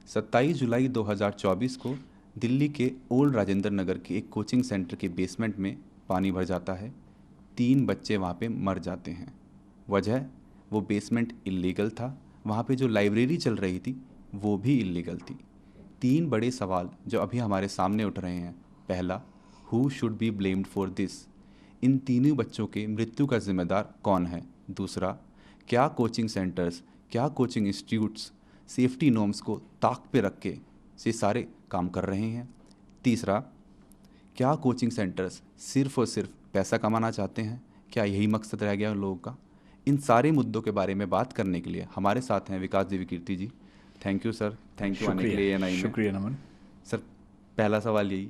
27 जुलाई 2024 को दिल्ली के ओल्ड राजेंद्र नगर के एक कोचिंग सेंटर के बेसमेंट में पानी भर जाता है। 3 बच्चे वहाँ पे मर जाते हैं। वजह, वो बेसमेंट इल्लीगल था। वहाँ पे जो लाइब्रेरी चल रही थी वो भी इल्लीगल थी। 3 बड़े सवाल जो अभी हमारे सामने उठ रहे हैं। पहला, who should be blamed for this? इन तीनों बच्चों के मृत्यु का जिम्मेदार कौन है? दूसरा, क्या कोचिंग सेंटर्स, क्या कोचिंग इंस्टीट्यूट्स सेफ्टी नॉर्म्स को ताक पे रख के से सारे काम कर रहे हैं? तीसरा, क्या कोचिंग सेंटर्स सिर्फ और सिर्फ पैसा कमाना चाहते हैं? क्या यही मकसद रह गया उन लोगों का? इन सारे मुद्दों के बारे में बात करने के लिए हमारे साथ हैं Vikas Devi Kirti ji. Thank you sir, thank you आने के शुक्रिया, लिए एएनआई में। शुक्रिया नमन। सर, पहला सवाल यही,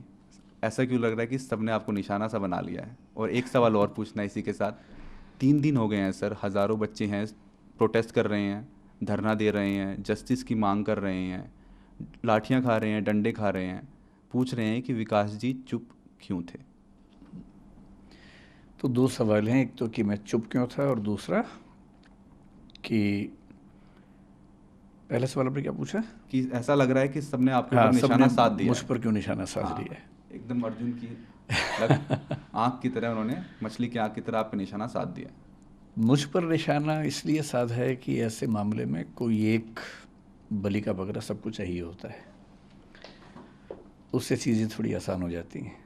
ऐसा क्यों लग रहा है कि सबने आपको निशाना सा बना लिया है? और एक सवाल और पूछना है इसी के साथ। 3 दिन हो गए हैं सर, हज़ारों बच्चे हैं, प्रोटेस्ट कर रहे हैं, धरना दे रहे हैं, जस्टिस की मांग कर रहे हैं, लाठियां खा रहे हैं, डंडे खा रहे हैं, पूछ रहे हैं कि विकास जी चुप क्यों थे? तो दो सवाल हैं, एक तो कि मैं चुप क्यों था और दूसरा कि पहला सवाल आपने क्या पूछा? कि ऐसा लग रहा है कि सबने आपके हाँ, ऊपर सबने निशाना साध दिया मुझ है। पर क्यों निशाना साध हाँ, लिया है। एकदम अर्जुन की आँख की तरह उन्होंने, मछली की आँख की तरह आप पे निशाना साध दिया। मुझ पर निशाना इसलिए साधा है कि ऐसे मामले में कोई एक बलि का बकरा सबको चाहिए होता है, उससे चीज़ें थोड़ी आसान हो जाती हैं।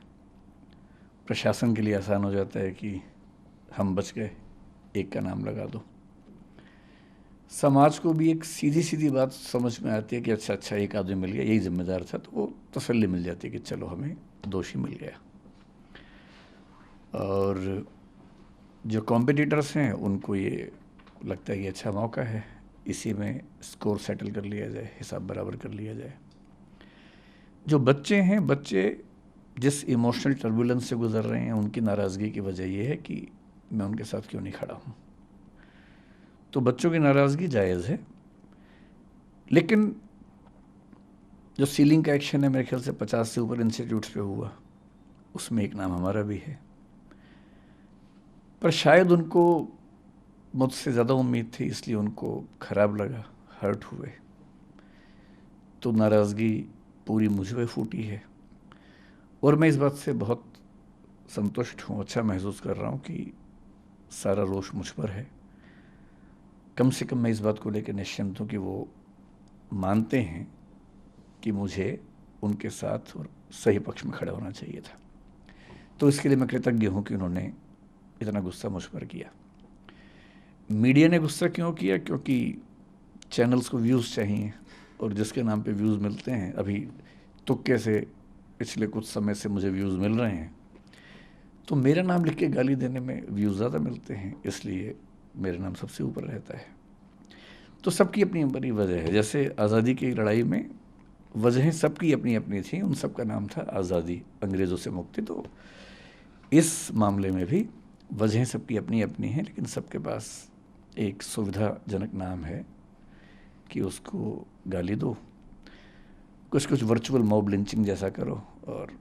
प्रशासन के लिए आसान हो जाता है कि हम बच गए, एक का नाम लगा दो। समाज को भी एक सीधी सीधी बात समझ में आती है कि अच्छा अच्छा एक आदमी मिल गया, यही जिम्मेदार था, तो वो तसल्ली मिल जाती है कि चलो हमें दोषी मिल गया। और जो कॉम्पिटिटर्स हैं उनको ये लगता है कि अच्छा मौका है, इसी में स्कोर सेटल कर लिया जाए, हिसाब बराबर कर लिया जाए। जो बच्चे हैं, बच्चे जिस इमोशनल टर्बुलेंस से गुजर रहे हैं, उनकी नाराज़गी की वजह यह है कि मैं उनके साथ क्यों नहीं खड़ा हूँ। तो बच्चों की नाराज़गी जायज़ है, लेकिन जो सीलिंग का एक्शन है मेरे ख्याल से 50 से ऊपर इंस्टीट्यूट्स पे हुआ, उसमें एक नाम हमारा भी है। पर शायद उनको मुझसे ज़्यादा उम्मीद थी, इसलिए उनको ख़राब लगा, हर्ट हुए, तो नाराज़गी पूरी मुझ पे फूटी है। और मैं इस बात से बहुत संतुष्ट हूँ, अच्छा महसूस कर रहा हूँ कि सारा रोष मुझ पर है। कम से कम मैं इस बात को लेकर निश्चिंत हूँ कि वो मानते हैं कि मुझे उनके साथ और सही पक्ष में खड़ा होना चाहिए था। तो इसके लिए मैं कृतज्ञ हूँ कि उन्होंने इतना गुस्सा मुझ पर किया। मीडिया ने गुस्सा क्यों किया? क्योंकि चैनल्स को व्यूज़ चाहिए, और जिसके नाम पे व्यूज़ मिलते हैं, अभी तुक्के से पिछले कुछ समय से मुझे व्यूज़ मिल रहे हैं, तो मेरा नाम लिख के गाली देने में व्यूज़ ज़्यादा मिलते हैं, इसलिए मेरा नाम सबसे ऊपर रहता है। तो सबकी अपनी अपनी वजह है। जैसे आज़ादी की लड़ाई में वजहें सबकी अपनी अपनी थी, उन सब का नाम था आज़ादी, अंग्रेज़ों से मुक्ति। तो इस मामले में भी वजहें सबकी अपनी अपनी हैं, लेकिन सबके पास एक सुविधाजनक नाम है कि उसको गाली दो, कुछ कुछ वर्चुअल मॉब लिंचिंग जैसा करो, और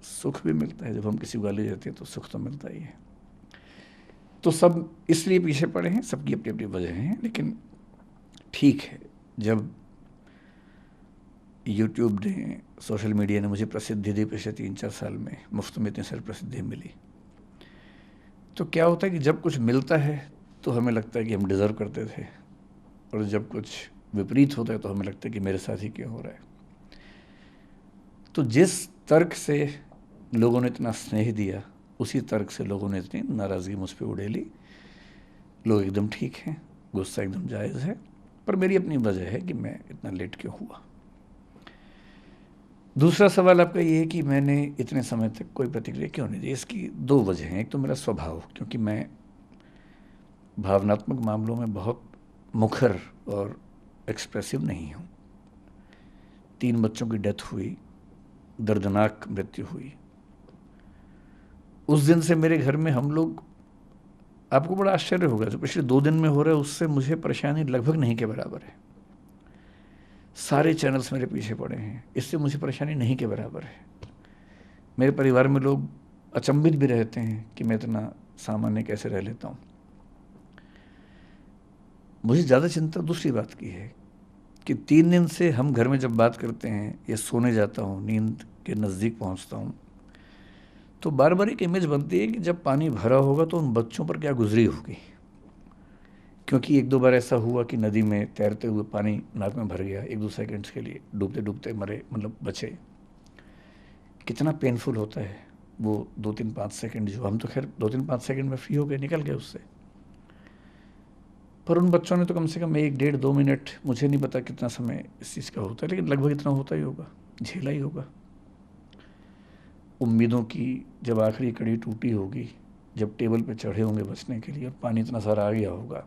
सुख भी मिलता है। जब हम किसी को गाली देते हैं तो सुख तो मिलता ही है। तो सब इसलिए पीछे पड़े हैं, सबकी अपनी अपनी वजह हैं। लेकिन ठीक है, जब यूट्यूब ने, सोशल मीडिया ने मुझे प्रसिद्धि दी पिछले 3-4 साल में, मुफ्त में इतनी सारी प्रसिद्धि मिली, तो क्या होता है कि जब कुछ मिलता है तो हमें लगता है कि हम डिज़र्व करते थे, और जब कुछ विपरीत होता है तो हमें लगता है कि मेरे साथ ही क्यों हो रहा है। तो जिस तर्क से लोगों ने इतना स्नेह दिया, उसी तर्क से लोगों ने इतनी नाराज़गी मुझ पर उड़ेली। लोग एकदम ठीक हैं, गुस्सा एकदम जायज़ है, पर मेरी अपनी वजह है कि मैं इतना लेट क्यों हुआ। दूसरा सवाल आपका ये है कि मैंने इतने समय तक कोई प्रतिक्रिया क्यों नहीं दी। इसकी दो वजह हैं। एक तो मेरा स्वभाव, क्योंकि मैं भावनात्मक मामलों में बहुत मुखर और एक्सप्रेसिव नहीं हूँ। 3 बच्चों की डेथ हुई, दर्दनाक मृत्यु हुई, उस दिन से मेरे घर में हम लोग, आपको बड़ा आश्चर्य होगा, जो पिछले 2 दिन में हो रहा है उससे मुझे परेशानी लगभग नहीं के बराबर है। सारे चैनल्स मेरे पीछे पड़े हैं, इससे मुझे परेशानी नहीं के बराबर है। मेरे परिवार में लोग अचंभित भी रहते हैं कि मैं इतना सामान्य कैसे रह लेता हूँ। मुझे ज़्यादा चिंता दूसरी बात की है कि 3 दिन से हम घर में जब बात करते हैं या सोने जाता हूँ, नींद के नज़दीक पहुँचता हूँ, तो बार बार एक इमेज बनती है कि जब पानी भरा होगा तो उन बच्चों पर क्या गुजरी होगी। क्योंकि 1-2 बार ऐसा हुआ कि नदी में तैरते हुए पानी नाक में भर गया, 1-2 सेकंड्स के लिए डूबते डूबते मरे, मतलब बचे। कितना पेनफुल होता है वो 2-3-5 सेकंड, जो हम तो खैर 2-3-5 सेकंड में फ्री हो गए, निकल गए उससे। पर उन बच्चों ने तो कम से कम 1-1.5-2 मिनट, मुझे नहीं पता कितना समय इस चीज़ का होता है, लेकिन लगभग इतना होता ही होगा, झेला ही होगा। उम्मीदों की जब आखिरी कड़ी टूटी होगी, जब टेबल पे चढ़े होंगे बचने के लिए और पानी इतना सारा आ गया होगा।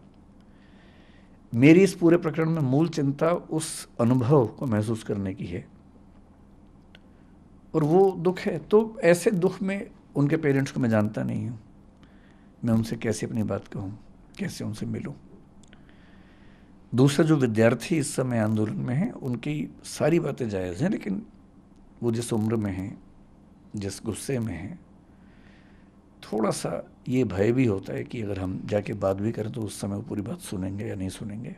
मेरी इस पूरे प्रकरण में मूल चिंता उस अनुभव को महसूस करने की है, और वो दुख है। तो ऐसे दुख में उनके पेरेंट्स को मैं जानता नहीं हूँ, मैं उनसे कैसे अपनी बात कहूँ, कैसे उनसे मिलूँ। दूसरा, जो विद्यार्थी इस समय आंदोलन में हैं, उनकी सारी बातें जायज़ हैं, लेकिन वो जिस उम्र में हैं, जिस गुस्से में हैं, थोड़ा सा ये भय भी होता है कि अगर हम जाके बात भी करें तो उस समय वो पूरी बात सुनेंगे या नहीं सुनेंगे।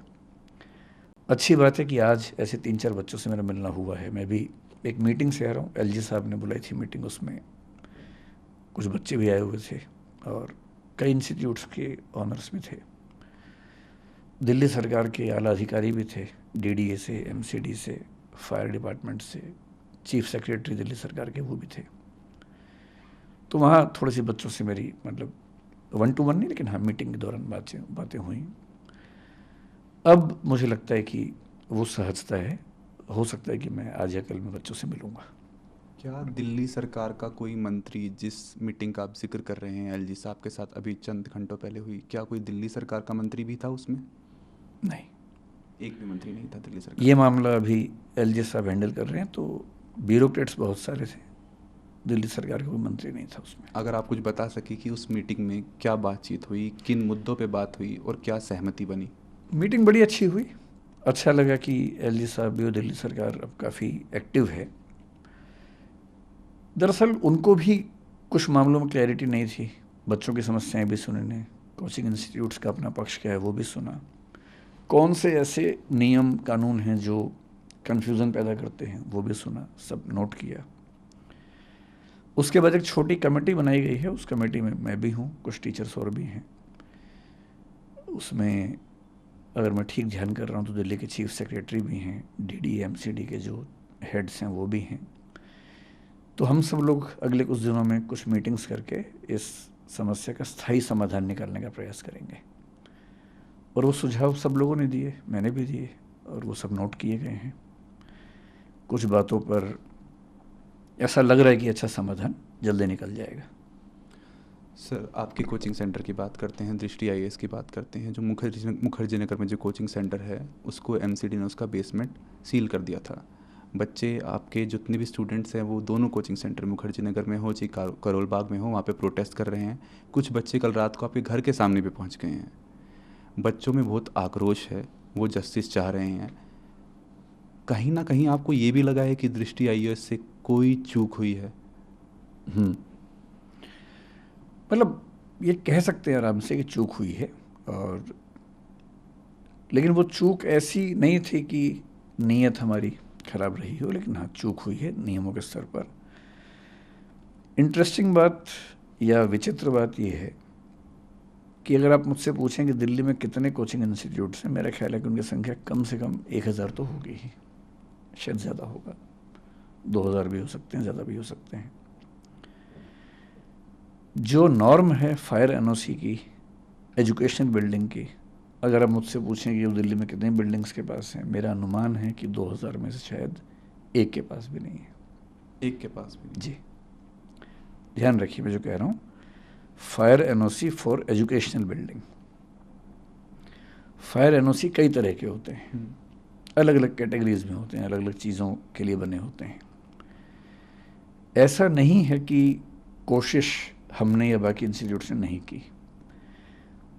अच्छी बात है कि आज ऐसे 3-4 बच्चों से मेरा मिलना हुआ है। मैं भी एक मीटिंग से आ रहा हूँ, एलजी साहब ने बुलाई थी मीटिंग, उसमें कुछ बच्चे भी आए हुए थे और कई इंस्टीट्यूट्स के ऑनर्स भी थे, दिल्ली सरकार के आला अधिकारी भी थे, डीडीए से, एमसीडी से, फायर डिपार्टमेंट से, चीफ सेक्रेटरी दिल्ली सरकार के वो भी थे। तो वहाँ थोड़ी सी बच्चों से मेरी, मतलब 1-to-1 नहीं, लेकिन हाँ मीटिंग के दौरान बातें हुई। अब मुझे लगता है कि वो सहजता है, हो सकता है कि मैं आज या कल में बच्चों से मिलूँगा। क्या दिल्ली सरकार का कोई मंत्री, जिस मीटिंग का आप जिक्र कर रहे हैं एलजी साहब के साथ अभी चंद घंटों पहले हुई, क्या कोई दिल्ली सरकार का मंत्री भी था उसमें? नहीं, एक भी मंत्री नहीं था दिल्ली सरकार। ये मामला अभी एलजी साहब हैंडल कर रहे हैं, तो ब्यूरोक्रेट्स बहुत सारे थे, दिल्ली सरकार का कोई मंत्री नहीं था उसमें। अगर आप कुछ बता सके कि उस मीटिंग में क्या बातचीत हुई, किन मुद्दों पे बात हुई और क्या सहमति बनी? मीटिंग बड़ी अच्छी हुई, अच्छा लगा कि एलजी साहब भी और दिल्ली सरकार अब काफ़ी एक्टिव है। दरअसल उनको भी कुछ मामलों में क्लैरिटी नहीं थी, बच्चों की समस्याएं भी सुनी ने, कोचिंग इंस्टीट्यूट्स का अपना पक्ष क्या है वो भी सुना, कौन से ऐसे नियम कानून हैं जो कन्फ्यूज़न पैदा करते हैं वो भी सुना, सब नोट किया। उसके बाद एक छोटी कमेटी बनाई गई है, उस कमेटी में मैं भी हूँ, कुछ टीचर्स और भी हैं। उसमें अगर मैं ठीक ध्यान कर रहा हूँ तो दिल्ली के चीफ सेक्रेटरी भी हैं, डीडी एमसीडी के जो हेड्स हैं वो भी हैं। तो हम सब लोग अगले कुछ दिनों में कुछ मीटिंग्स करके इस समस्या का स्थायी समाधान निकालने का प्रयास करेंगे, और वो सुझाव सब लोगों ने दिए, मैंने भी दिए, और वो सब नोट किए गए हैं। कुछ बातों पर ऐसा लग रहा है कि अच्छा समाधान जल्दी निकल जाएगा। सर, आपके कोचिंग सेंटर की बात करते हैं, दृष्टि आईएएस की बात करते हैं। जो मुखर्जी नगर में जो कोचिंग सेंटर है उसको एमसीडी ने उसका बेसमेंट सील कर दिया था। बच्चे आपके जितने भी स्टूडेंट्स हैं वो दोनों कोचिंग सेंटर मुखर्जी नगर में हो चाहे करोल बाग में हो, वहाँ पे प्रोटेस्ट कर रहे हैं। कुछ बच्चे कल रात को आपके घर के सामने भी पहुँच गए हैं। बच्चों में बहुत आक्रोश है, वो जस्टिस चाह रहे हैं। कहीं ना कहीं आपको ये भी लगा है कि दृष्टि आईएएस से कोई चूक हुई है? मतलब ये कह सकते हैं आराम से कि चूक हुई है, और लेकिन वो चूक ऐसी नहीं थी कि नीयत हमारी खराब रही हो, लेकिन हाँ चूक हुई है नियमों के स्तर पर। इंटरेस्टिंग बात या विचित्र बात ये है कि अगर आप मुझसे पूछें कि दिल्ली में कितने कोचिंग इंस्टीट्यूट्स हैं, मेरा ख्याल है कि उनकी संख्या कम से कम 1000 तो होगी ही, शायद ज़्यादा होगा, 2000 भी हो सकते हैं, ज़्यादा भी हो सकते हैं। जो नॉर्म है फायर एनओसी की, एजुकेशनल बिल्डिंग की, अगर आप मुझसे पूछें कि वो दिल्ली में कितनी बिल्डिंग्स के पास हैं, मेरा अनुमान है कि 2000 में से शायद एक के पास भी नहीं है। एक के पास भी? जी, ध्यान रखिए मैं जो कह रहा हूँ, fire NOC for educational building. Fire NOC कई तरह के होते हैं, अलग अलग कैटेगरीज में होते हैं, अलग अलग चीज़ों के लिए बने होते हैं। ऐसा नहीं है कि कोशिश हमने या बाकी इंस्टीट्यूट्स ने नहीं की,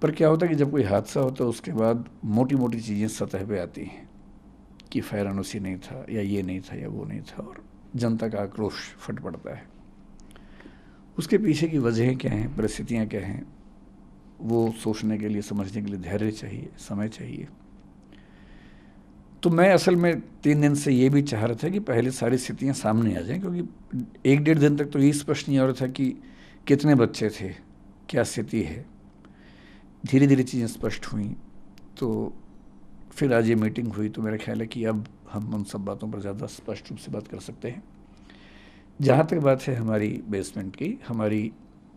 पर क्या होता है कि जब कोई हादसा होता है उसके बाद मोटी मोटी चीज़ें सतह पे आती हैं कि फायर एनओसी नहीं था, या ये नहीं था, या वो नहीं था, और जनता का आक्रोश फट पड़ता है। उसके पीछे की वजहें क्या हैं, परिस्थितियाँ क्या हैं, वो सोचने के लिए, समझने के लिए धैर्य चाहिए, समय चाहिए। तो मैं असल में 3 दिन से ये भी चाह रहा था कि पहले सारी स्थितियाँ सामने आ जाएं, क्योंकि 1-1.5 दिन तक तो ये स्पष्ट नहीं हो रहा था कि कितने बच्चे थे, क्या स्थिति है। धीरे धीरे चीज़ें स्पष्ट हुई, तो फिर आज ये मीटिंग हुई, तो मेरा ख्याल है कि अब हम उन सब बातों पर ज़्यादा स्पष्ट रूप से बात कर सकते हैं। जहाँ तक बात है हमारी बेसमेंट की, हमारी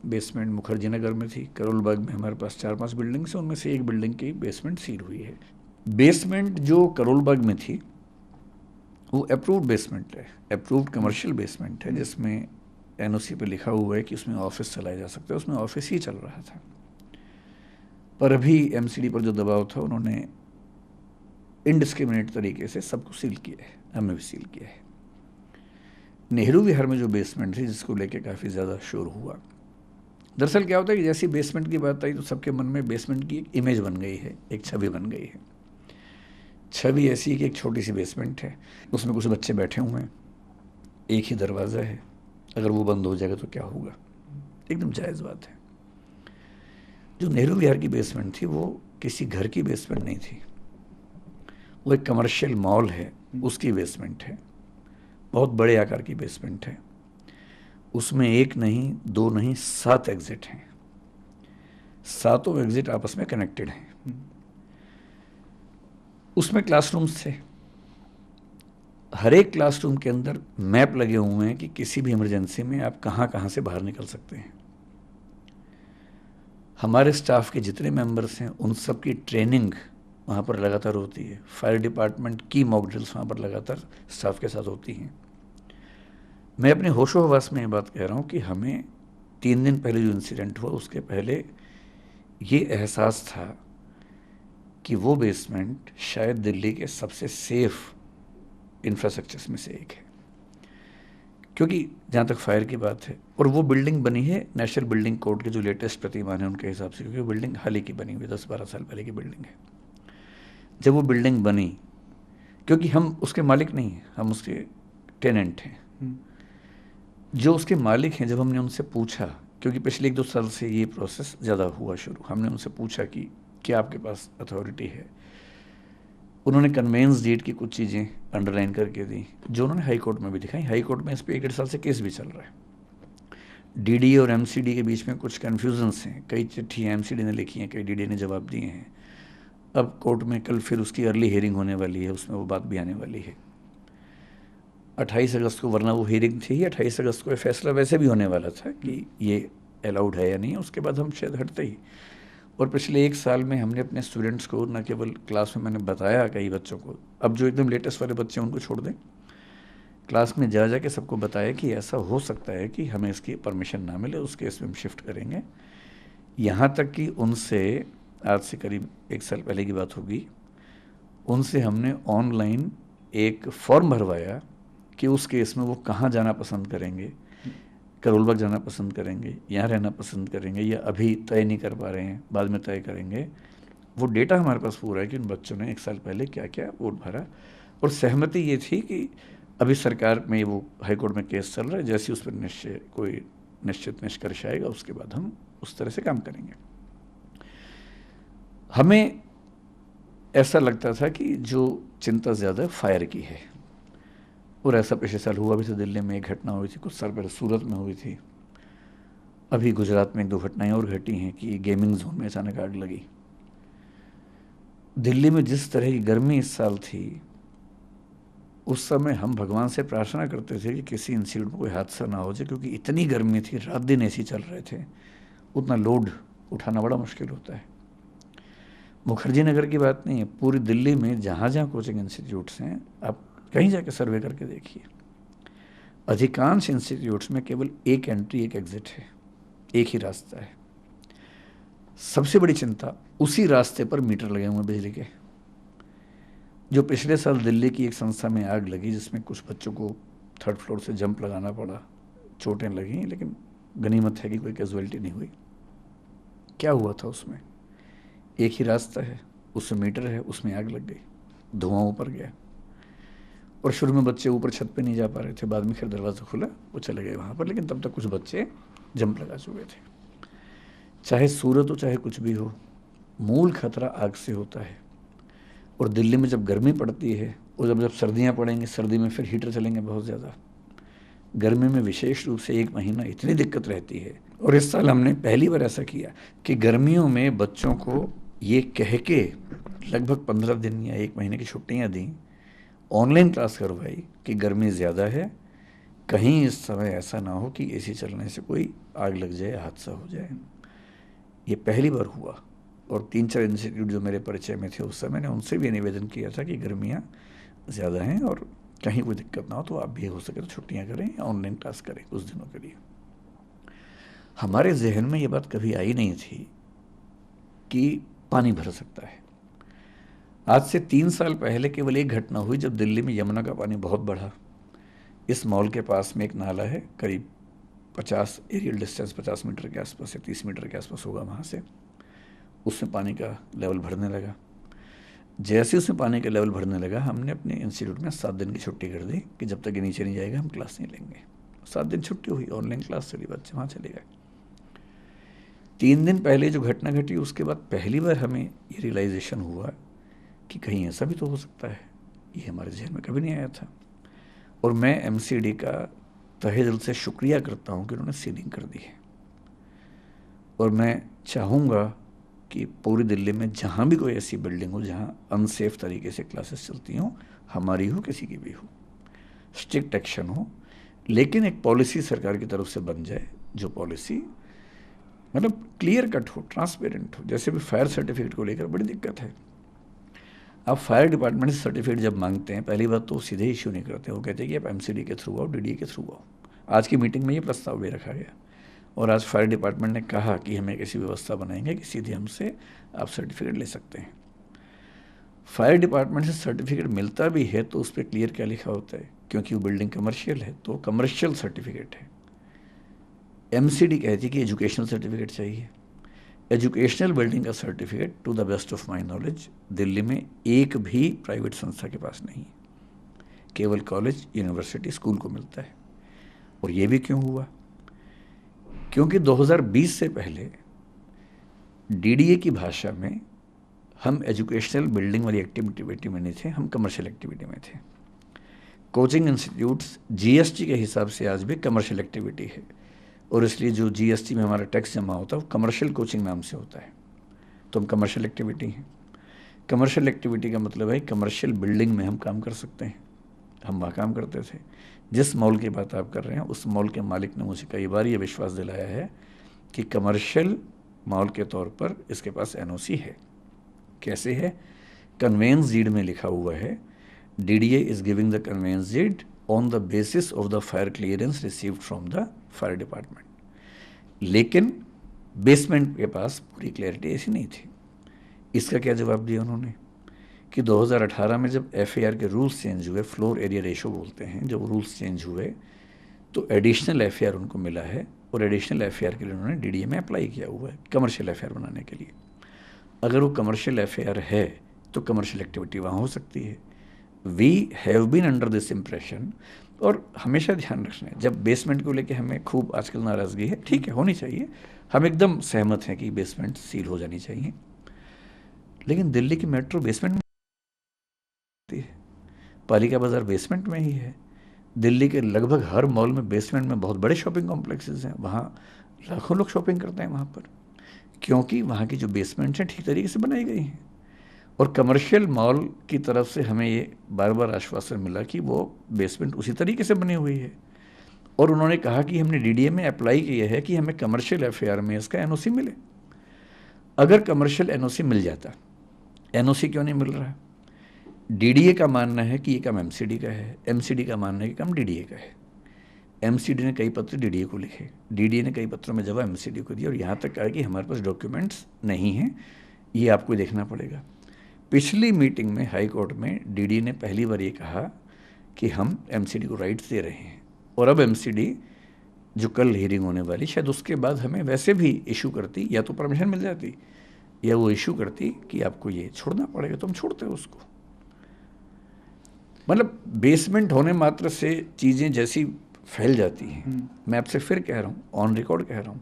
बेसमेंट मुखर्जी नगर में थी। करोल बाग में हमारे पास 4-5 बिल्डिंग्स हैं, उनमें से एक बिल्डिंग की बेसमेंट सील हुई है। बेसमेंट जो करोल बाग में थी वो अप्रूव्ड बेसमेंट है, अप्रूव्ड कमर्शियल बेसमेंट है, जिसमें एनओसी पे लिखा हुआ है कि उसमें ऑफिस चलाया जा सकता है। उसमें ऑफिस ही चल रहा था, पर अभी एमसीडी पर जो दबाव था उन्होंने इनडिस्क्रिमिनेट तरीके से सबको सील किया है, हमें भी सील किया है। नेहरू विहार में जो बेसमेंट थी, जिसको लेके काफ़ी ज़्यादा शोर हुआ, दरअसल क्या होता है कि जैसी बेसमेंट की बात आई तो सबके मन में बेसमेंट की एक इमेज बन गई है, एक छवि बन गई है। छवि ऐसी है कि एक छोटी सी बेसमेंट है, उसमें कुछ बच्चे बैठे हुए हैं, एक ही दरवाज़ा है, अगर वो बंद हो जाएगा तो क्या होगा। एकदम जायज़ बात है। जो नेहरू विहार की बेसमेंट थी वो किसी घर की बेसमेंट नहीं थी, वो एक कमर्शियल मॉल है, उसकी बेसमेंट है। बहुत बड़े आकार की बेसमेंट है, उसमें 1 नहीं 2 नहीं 7 एग्जिट हैं। 7 एग्जिट आपस में कनेक्टेड हैं। उसमें क्लासरूम्स थे, हर एक क्लासरूम के अंदर मैप लगे हुए हैं कि किसी भी इमरजेंसी में आप कहाँ कहाँ से बाहर निकल सकते हैं। हमारे स्टाफ के जितने मेंबर्स हैं उन सब की ट्रेनिंग वहाँ पर लगातार होती है। फायर डिपार्टमेंट की मॉक ड्रिल्स वहाँ पर लगातार स्टाफ के साथ होती हैं। मैं अपने होशो हवास में ये बात कह रहा हूँ कि हमें 3 दिन पहले जो इंसिडेंट हुआ उसके पहले ये एहसास था कि वो बेसमेंट शायद दिल्ली के सबसे सेफ इंफ्रास्ट्रक्चर्स में से एक है, क्योंकि जहाँ तक फायर की बात है, और वो बिल्डिंग बनी है नेशनल बिल्डिंग कोड के जो लेटेस्ट प्रतिमान है उनके हिसाब से, क्योंकि वो बिल्डिंग हाल ही की बनी हुई 10-12 साल पहले की बिल्डिंग है। जब वो बिल्डिंग बनी, क्योंकि हम उसके मालिक नहीं हैं, हम उसके टेनेंट हैं, जो उसके मालिक हैं, जब हमने उनसे पूछा, क्योंकि पिछले 1-2 साल से ये प्रोसेस ज़्यादा हुआ शुरू, हमने उनसे पूछा कि क्या आपके पास अथॉरिटी है। उन्होंने कन्वेंस डीड की कुछ चीज़ें अंडरलाइन करके दी, जो उन्होंने हाई कोर्ट में भी दिखाई। हाई कोर्ट में इस पर 1-1.5 साल से केस भी चल रहा है। डीडी और एमसीडी के बीच में कुछ कन्फ्यूजन्स हैं, कई चिट्ठियाँ एमसीडी ने लिखी हैं, कई डीडी ने जवाब दिए हैं। अब कोर्ट में कल फिर उसकी अर्ली हियरिंग होने वाली है, उसमें वो बात भी आने वाली है 28 अगस्त को, वरना वो हियरिंग थी 28 अगस्त को फैसला वैसे भी होने वाला था कि ये अलाउड है या नहीं, उसके बाद हम शायद हटते ही। और पिछले 1 साल में हमने अपने स्टूडेंट्स को न केवल क्लास में मैंने बताया कई बच्चों को, अब जो एकदम लेटेस्ट वाले बच्चे हैं उनको छोड़ दें, क्लास में जा जा के सबको बताया कि ऐसा हो सकता है कि हमें इसकी परमिशन ना मिले, उस केस में हम शिफ्ट करेंगे। यहाँ तक कि उनसे आज से करीब 1 साल पहले की बात होगी, उनसे हमने ऑनलाइन एक फॉर्म भरवाया कि उस केस में वो कहाँ जाना पसंद करेंगे, करोल बाग जाना पसंद करेंगे, यहाँ रहना पसंद करेंगे, या अभी तय नहीं कर पा रहे हैं, बाद में तय करेंगे। वो डेटा हमारे पास पूरा है कि उन बच्चों ने 1 साल पहले क्या क्या वोट भरा, और सहमति ये थी कि अभी सरकार में वो हाई कोर्ट में केस चल रहा है, जैसे उस पर कोई निश्चित निष्कर्ष आएगा उसके बाद हम उस तरह से काम करेंगे। हमें ऐसा लगता था कि जो चिंता ज़्यादा फायर की है, और ऐसा पिछले साल हुआ भी था। दिल्ली में एक घटना हुई थी, कुछ साल पहले सूरत में हुई थी, अभी गुजरात में 1-2 घटनाएं और घटी हैं कि गेमिंग जोन में अचानक आग लगी। दिल्ली में जिस तरह की गर्मी इस साल थी, उस समय हम भगवान से प्रार्थना करते थे कि किसी इंसिडेंट में कोई हादसा ना हो जाए, क्योंकि इतनी गर्मी थी, रात दिन एसी चल रहे थे, उतना लोड उठाना बड़ा मुश्किल होता है। मुखर्जी नगर की बात नहीं है, पूरी दिल्ली में जहाँ जहाँ कोचिंग इंस्टीट्यूट्स हैं, आप कहीं जाके सर्वे करके देखिए, अधिकांश इंस्टीट्यूट्स में केवल एक एंट्री एक एग्जिट है, एक ही रास्ता है। सबसे बड़ी चिंता, उसी रास्ते पर मीटर लगे हुए हैं बिजली के। जो पिछले साल दिल्ली की एक संस्था में आग लगी जिसमें कुछ बच्चों को 3rd फ्लोर से जंप लगाना पड़ा, चोटें लगी, लेकिन गनीमत है कि कोई कैजुअलिटी नहीं हुई। क्या हुआ था उसमें? एक ही रास्ता है, उसमें मीटर है, उसमें आग लग गई, धुआं ऊपर गया, और शुरू में बच्चे ऊपर छत पे नहीं जा पा रहे थे, बाद में फिर दरवाज़ा खुला, वो चले गए वहाँ पर, लेकिन तब तक कुछ बच्चे जंप लगा चुके थे। चाहे सूरत हो चाहे कुछ भी हो, मूल खतरा आग से होता है। और दिल्ली में जब गर्मी पड़ती है और जब जब सर्दियाँ पड़ेंगी, सर्दी में फिर हीटर चलेंगे बहुत ज़्यादा, गर्मी में विशेष रूप से 1 महीना इतनी दिक्कत रहती है। और इस साल हमने पहली बार ऐसा किया कि गर्मियों में बच्चों को ये कह के लगभग 15 दिन या 1 महीने की छुट्टियां दी, ऑनलाइन क्लास करवाई कि गर्मी ज़्यादा है, कहीं इस समय ऐसा ना हो कि एसी चलने से कोई आग लग जाए, हादसा हो जाए। ये पहली बार हुआ। और 3-4 इंस्टीट्यूट जो मेरे परिचय में थे उस समय, मैंने उनसे भी निवेदन किया था कि गर्मियाँ ज़्यादा हैं और कहीं कोई दिक्कत ना हो तो आप भी हो सके तो छुट्टियाँ करें या ऑनलाइन क्लास करें कुछ दिनों के लिए। हमारे जहन में ये बात कभी आई नहीं थी कि पानी भर सकता है। आज से 3 साल पहले केवल एक घटना हुई जब दिल्ली में यमुना का पानी बहुत बढ़ा। इस मॉल के पास में एक नाला है, करीब 50 एरियल डिस्टेंस 50 मीटर के आसपास या 30 मीटर के आसपास होगा वहाँ से, उसमें पानी का लेवल बढ़ने लगा। जैसे उसमें पानी का लेवल बढ़ने लगा, हमने अपने इंस्टीट्यूट में 7 दिन की छुट्टी कर दी कि जब तक ये नीचे नहीं जाएगा हम क्लास नहीं लेंगे। 7 दिन छुट्टी हुई, ऑनलाइन क्लास चली, बच्चे वहाँ चले गए। 3 दिन पहले जो घटना घटी उसके बाद पहली बार हमें ये रियलाइजेशन हुआ कि कहीं ऐसा भी तो हो सकता है। ये हमारे जहन में कभी नहीं आया था। और मैं एमसीडी का तहे दिल से शुक्रिया करता हूँ कि उन्होंने सीलिंग कर दी है। और मैं चाहूँगा कि पूरी दिल्ली में जहाँ भी कोई ऐसी बिल्डिंग हो जहाँ अनसेफ तरीके से क्लासेस चलती हों, हमारी हो किसी की भी हो, स्ट्रिक्ट एक्शन हो, लेकिन एक पॉलिसी सरकार की तरफ से बन जाए जो पॉलिसी मतलब क्लियर कट हो, ट्रांसपेरेंट हो। जैसे भी फायर सर्टिफिकेट को लेकर बड़ी दिक्कत है। आप फायर डिपार्टमेंट से सर्टिफिकेट जब मांगते हैं, पहली बात तो सीधे इश्यू नहीं करते, वो कहते हैं कि आप एमसीडी के थ्रू आओ, डीडीए के थ्रू आओ। आज की मीटिंग में ये प्रस्ताव भी रखा गया और आज फायर डिपार्टमेंट ने कहा कि हमें एक ऐसी व्यवस्था बनाएंगे कि सीधे हमसे आप सर्टिफिकेट ले सकते हैं। फायर डिपार्टमेंट से सर्टिफिकेट मिलता भी है तो उस पर क्लियर क्या लिखा होता है, क्योंकि वो बिल्डिंग कमर्शियल है तो कमर्शियल सर्टिफिकेट है। एमसीडी कहती है कि एजुकेशनल सर्टिफिकेट चाहिए। एजुकेशनल बिल्डिंग का certificate to the best of my knowledge Delhi में एक भी प्राइवेट संस्था के पास नहीं है, केवल कॉलेज, यूनिवर्सिटी, स्कूल को मिलता है। और ये भी क्यों हुआ? क्योंकि 2020 से पहले डीडीए की भाषा में हम एजुकेशनल बिल्डिंग वाली एक्टिविटी में नहीं थे, हम कमर्शियल एक्टिविटी में थे। कोचिंग इंस्टीट्यूट्स जीएसटी के हिसाब से आज भी कमर्शियल एक्टिविटी है और इसलिए जो जीएसटी में हमारा टैक्स जमा होता है वो कमर्शियल कोचिंग नाम से होता है, तो हम कमर्शियल एक्टिविटी हैं। कमर्शियल एक्टिविटी का मतलब है कमर्शियल बिल्डिंग में हम काम कर सकते हैं। हम वहाँ काम करते थे। जिस मॉल की बात आप कर रहे हैं उस मॉल के मालिक ने मुझे कई बार ये विश्वास दिलाया है कि कमर्शियल मॉल के तौर पर इसके पास एनओसी है। कैसे है? कन्वेंस डीड में लिखा हुआ है, DDA is giving the conveyance deed on the basis of the fire clearance received from the fire department. लेकिन बेसमेंट के पास पूरी क्लैरिटी ऐसी नहीं थी। इसका क्या जवाब दिया उन्होंने कि 2018 में जब एफएआर के रूल्स चेंज हुए, फ्लोर एरिया रेशो बोलते हैं, जब रूल्स चेंज हुए तो एडिशनल एफएआर उनको मिला है और एडिशनल एफएआर के लिए उन्होंने डीडीए में अप्लाई किया हुआ है कमर्शियल एफएआर बनाने के लिए। अगर वो कमर्शियल एफएआर है तो कमर्शियल एक्टिविटी वहाँ हो सकती है। We have been under this impression. और हमेशा ध्यान रखना है, जब बेसमेंट को लेके हमें खूब आजकल नाराज़गी है, ठीक है होनी चाहिए, हम एकदम सहमत हैं कि बेसमेंट सील हो जानी चाहिए, लेकिन दिल्ली की मेट्रो बेसमेंट में है, पालिका बाजार बेसमेंट में ही है। दिल्ली के लगभग हर मॉल में बेसमेंट में बहुत बड़े शॉपिंग कॉम्प्लेक्सेस हैं, वहाँ लाखों लोग शॉपिंग करते हैं वहाँ पर, क्योंकि वहाँ की जो बेसमेंट्स हैं ठीक तरीके से बनाई गई हैं। और कमर्शियल मॉल की तरफ से हमें ये बार बार आश्वासन मिला कि वो बेसमेंट उसी तरीके से बनी हुई है। और उन्होंने कहा कि हमने डीडीए में अप्लाई किया है कि हमें कमर्शियल एफएआर में इसका एनओसी मिले। अगर कमर्शियल एनओसी मिल जाता, एनओसी क्यों नहीं मिल रहा? डीडीए का मानना है कि ये काम एमसीडी का है, एमसीडी का मानना है कि काम डीडीए का है। एमसीडी ने कई पत्र डीडीए को लिखे, डीडीए ने कई पत्रों में जवाब एमसीडी को दिया और यहाँ तक कहा कि हमारे पास डॉक्यूमेंट्स नहीं हैं, ये आपको देखना पड़ेगा। पिछली मीटिंग में हाई कोर्ट में डीडी ने पहली बार ये कहा कि हम एमसीडी को राइट्स दे रहे हैं और अब एमसीडी जो कल हियरिंग होने वाली, शायद उसके बाद हमें वैसे भी इशू करती, या तो परमिशन मिल जाती या वो इशू करती कि आपको ये छोड़ना पड़ेगा, तो हम छोड़ते उसको। मतलब बेसमेंट होने मात्र से चीज़ें जैसी फैल जाती हैं। मैं आपसे फिर कह रहा हूँ, ऑन रिकॉर्ड कह रहा हूँ,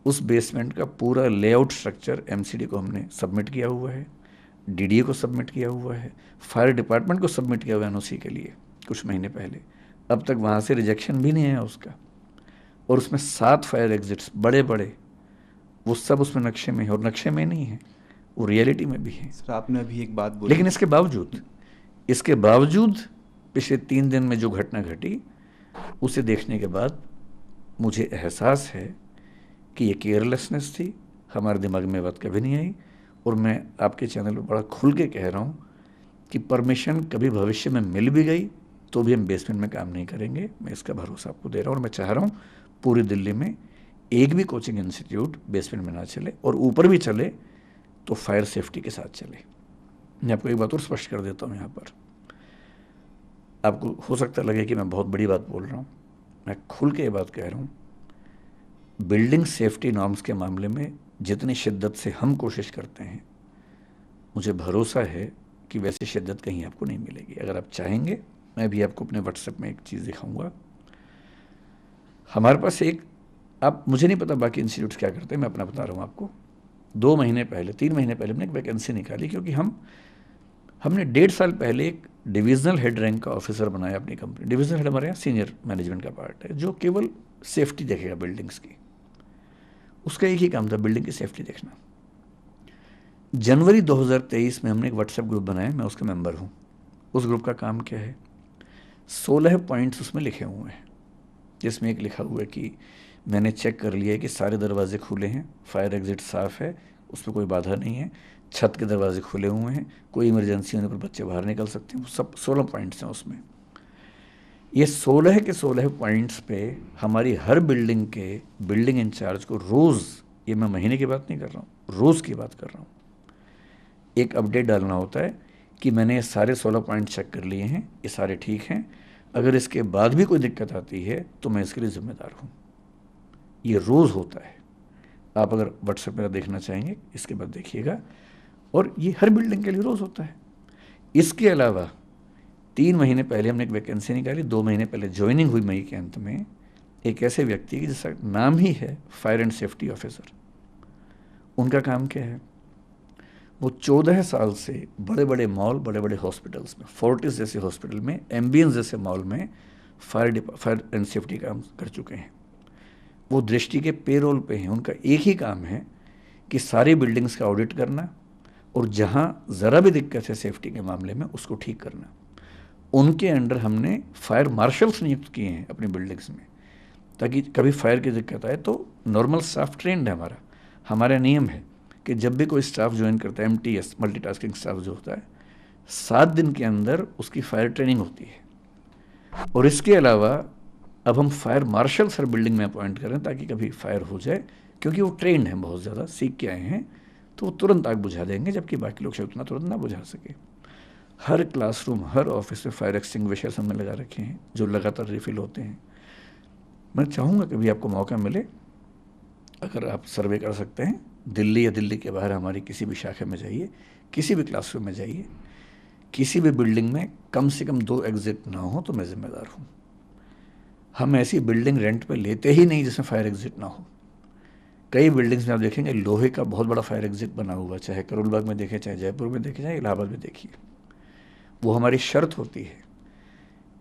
उस बेसमेंट का पूरा लेआउट स्ट्रक्चर एमसीडी को हमने सबमिट किया हुआ है। डीडीए को सबमिट किया हुआ है, फायर डिपार्टमेंट को सबमिट किया हुआ है एनओसी के लिए कुछ महीने पहले। अब तक वहाँ से रिजेक्शन भी नहीं आया उसका। और उसमें 7 फायर एग्जिट्स बड़े बड़े, वो सब उसमें नक्शे में है, और नक्शे में नहीं है, वो रियलिटी में भी है। सर आपने अभी एक बात बोली, लेकिन इसके बावजूद पिछले 3 दिन में जो घटना घटी, उसे देखने के बाद मुझे एहसास है कि ये केयरलेसनेस थी, हमारे दिमाग में बात कभी नहीं आई। और मैं आपके चैनल पर बड़ा खुल के कह रहा हूँ कि परमिशन कभी भविष्य में मिल भी गई तो भी हम बेसमेंट में काम नहीं करेंगे। मैं इसका भरोसा आपको दे रहा हूँ। और मैं चाह रहा हूँ पूरी दिल्ली में एक भी कोचिंग इंस्टीट्यूट बेसमेंट में ना चले, और ऊपर भी चले तो फायर सेफ्टी के साथ चले। मैं आपको एक बात और स्पष्ट कर देता हूँ यहाँ पर। आपको हो सकता लगे कि मैं बहुत बड़ी बात बोल रहा हूँ, मैं खुल के ये बात कह रहा हूँ। बिल्डिंग सेफ्टी नॉर्म्स के मामले में जितनी शिद्दत से हम कोशिश करते हैं, मुझे भरोसा है कि वैसी शिद्दत कहीं आपको नहीं मिलेगी। अगर आप चाहेंगे, मैं भी आपको अपने व्हाट्सएप में एक चीज़ दिखाऊंगा। हमारे पास एक, आप, मुझे नहीं पता बाकी इंस्टीट्यूट्स क्या करते हैं, मैं अपना बता रहा हूँ आपको। 2 महीने पहले, 3 महीने पहले हमने एक वैकेंसी निकाली, क्योंकि हमने 1.5 साल पहले एक डिविजनल हेड रैंक का ऑफिसर बनाया अपनी कंपनी। डिविजनल हेड हमारे यहाँ सीनियर मैनेजमेंट का पार्ट है, जो केवल सेफ्टी देखेगा बिल्डिंग्स की। उसका एक ही काम था, बिल्डिंग की सेफ्टी देखना। जनवरी 2023 में हमने एक व्हाट्सएप ग्रुप बनाया, मैं उसका मेंबर हूँ। उस ग्रुप का काम क्या है, 16 पॉइंट्स उसमें लिखे हुए हैं, जिसमें एक लिखा हुआ है कि मैंने चेक कर लिया है कि सारे दरवाजे खुले हैं, फायर एग्जिट साफ़ है, उसमें कोई बाधा नहीं है, छत के दरवाजे खुले हुए हैं, कोई इमरजेंसी होने पर बच्चे बाहर निकल सकते हैं। वो सब 16 पॉइंट्स हैं उसमें। ये 16 के 16 पॉइंट्स पे हमारी हर बिल्डिंग के बिल्डिंग इंचार्ज को रोज़, ये मैं महीने की बात नहीं कर रहा हूँ, रोज़ की बात कर रहा हूँ, एक अपडेट डालना होता है कि मैंने ये सारे 16 पॉइंट चेक कर लिए हैं, ये सारे ठीक हैं, अगर इसके बाद भी कोई दिक्कत आती है तो मैं इसके लिए ज़िम्मेदार हूँ। ये रोज़ होता है। आप अगर व्हाट्सएप मेरा देखना चाहेंगे, इसके बाद देखिएगा। और ये हर बिल्डिंग के लिए रोज़ होता है। इसके अलावा 3 महीने पहले हमने एक वैकेंसी निकाली, 2 महीने पहले ज्वाइनिंग हुई मई के अंत में, एक ऐसे व्यक्ति की जिसका नाम ही है फायर एंड सेफ्टी ऑफिसर। उनका काम क्या है, वो 14 साल से बड़े बड़े मॉल, बड़े बड़े हॉस्पिटल्स में, फोर्टिस जैसे हॉस्पिटल में, एम्बियंस जैसे मॉल में फायर एंड सेफ्टी काम कर चुके हैं। वो दृष्टि के पेरोल पे हैं। उनका एक ही काम है कि सारी बिल्डिंग्स का ऑडिट करना, और जहाँ ज़रा भी दिक्कत है सेफ्टी के मामले में उसको ठीक करना। उनके अंडर हमने फायर मार्शल्स नियुक्त किए हैं अपनी बिल्डिंग्स में, ताकि कभी फायर की दिक्कत आए तो नॉर्मल स्टाफ ट्रेंड है हमारा नियम है कि जब भी कोई स्टाफ ज्वाइन करता है, MTS मल्टीटास्किंग स्टाफ जो होता है, 7 दिन के अंदर उसकी फायर ट्रेनिंग होती है। और इसके अलावा अब हम फायर मार्शल्स हर बिल्डिंग में अपॉइंट करें, ताकि कभी फायर हो जाए, क्योंकि वो ट्रेंड हैं, बहुत ज़्यादा सीख के आए हैं, तो वो तुरंत आग बुझा देंगे, जबकि बाकी लोग शायद उतना तुरंत ना बुझा सके। हर क्लासरूम, हर ऑफिस में फायर एक्सटिंग्विशर्स हमने लगा रखे हैं, जो लगातार रिफिल होते हैं। मैं चाहूँगा कभी आपको मौका मिले, अगर आप सर्वे कर सकते हैं, दिल्ली या दिल्ली के बाहर हमारी किसी भी शाखा में जाइए, किसी भी क्लासरूम में जाइए, किसी भी बिल्डिंग में कम से कम 2 एग्जिट ना हो तो मैं ज़िम्मेदार हूँ। हम ऐसी बिल्डिंग रेंट पे लेते ही नहीं जिसमें फायर एग्जिट ना हो। कई बिल्डिंग्स में आप देखेंगे लोहे का बहुत बड़ा फायर एग्जिट बना हुआ, चाहे करोल बाग में देखें, चाहे जयपुर में देखें, चाहे इलाहाबाद में देखिए। वो हमारी शर्त होती है।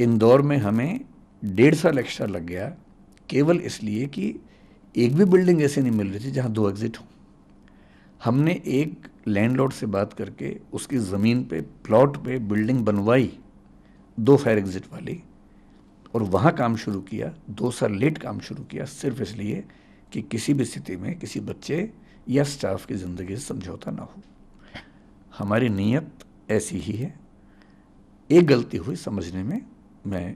इंदौर में हमें 1.5 साल एक्स्ट्रा लग गया, केवल इसलिए कि एक भी बिल्डिंग ऐसे नहीं मिल रही थी जहाँ 2 एग्जिट हों। हमने एक लैंडलॉर्ड से बात करके उसकी ज़मीन पे, प्लॉट पे बिल्डिंग बनवाई 2 फायर एग्जिट वाली, और वहाँ काम शुरू किया। 2 साल लेट काम शुरू किया, सिर्फ इसलिए कि किसी भी स्थिति में किसी बच्चे या स्टाफ की ज़िंदगी से समझौता ना हो। हमारी नीयत ऐसी ही है। एक गलती हुई समझने में, मैं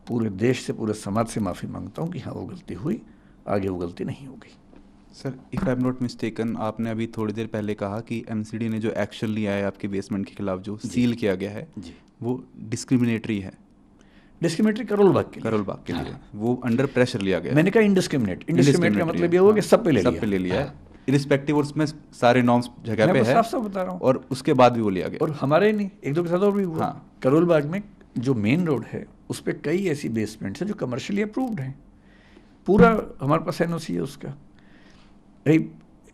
पूरे देश से, पूरे समाज से माफ़ी मांगता हूँ कि हाँ वो गलती हुई, आगे वो गलती नहीं होगी। Sir, if I am not mistaken, आपने अभी थोड़ी देर पहले कहा कि MCD ने जो एक्शन लिया है आपके बेसमेंट के खिलाफ, जो सील किया गया है जी, वो डिस्क्रिमिनेटरी है। डिस्क्रिमिनेटरी करोल बाग के लिए हाँ। वो अंडर प्रेशर लिया गया। मैंने कहा इनडिस्क्रिमिनेट का मतलब ये हुआ कि सब पे ले लिया है, इरिस्पेक्टिव, और उसमें सारे नॉर्म्स जगह पे है, साफ साफ बता रहा हूँ। और उसके बाद भी वो लिया गया। और हमारे नहीं, एक दो के साथ और भी हुआ। हाँ। करोल बाग में जो मेन रोड है उस पर कई ऐसी बेसमेंट्स हैं जो कमर्शियली अप्रूव्ड हैं, पूरा हमारे पास NOC है उसका। भाई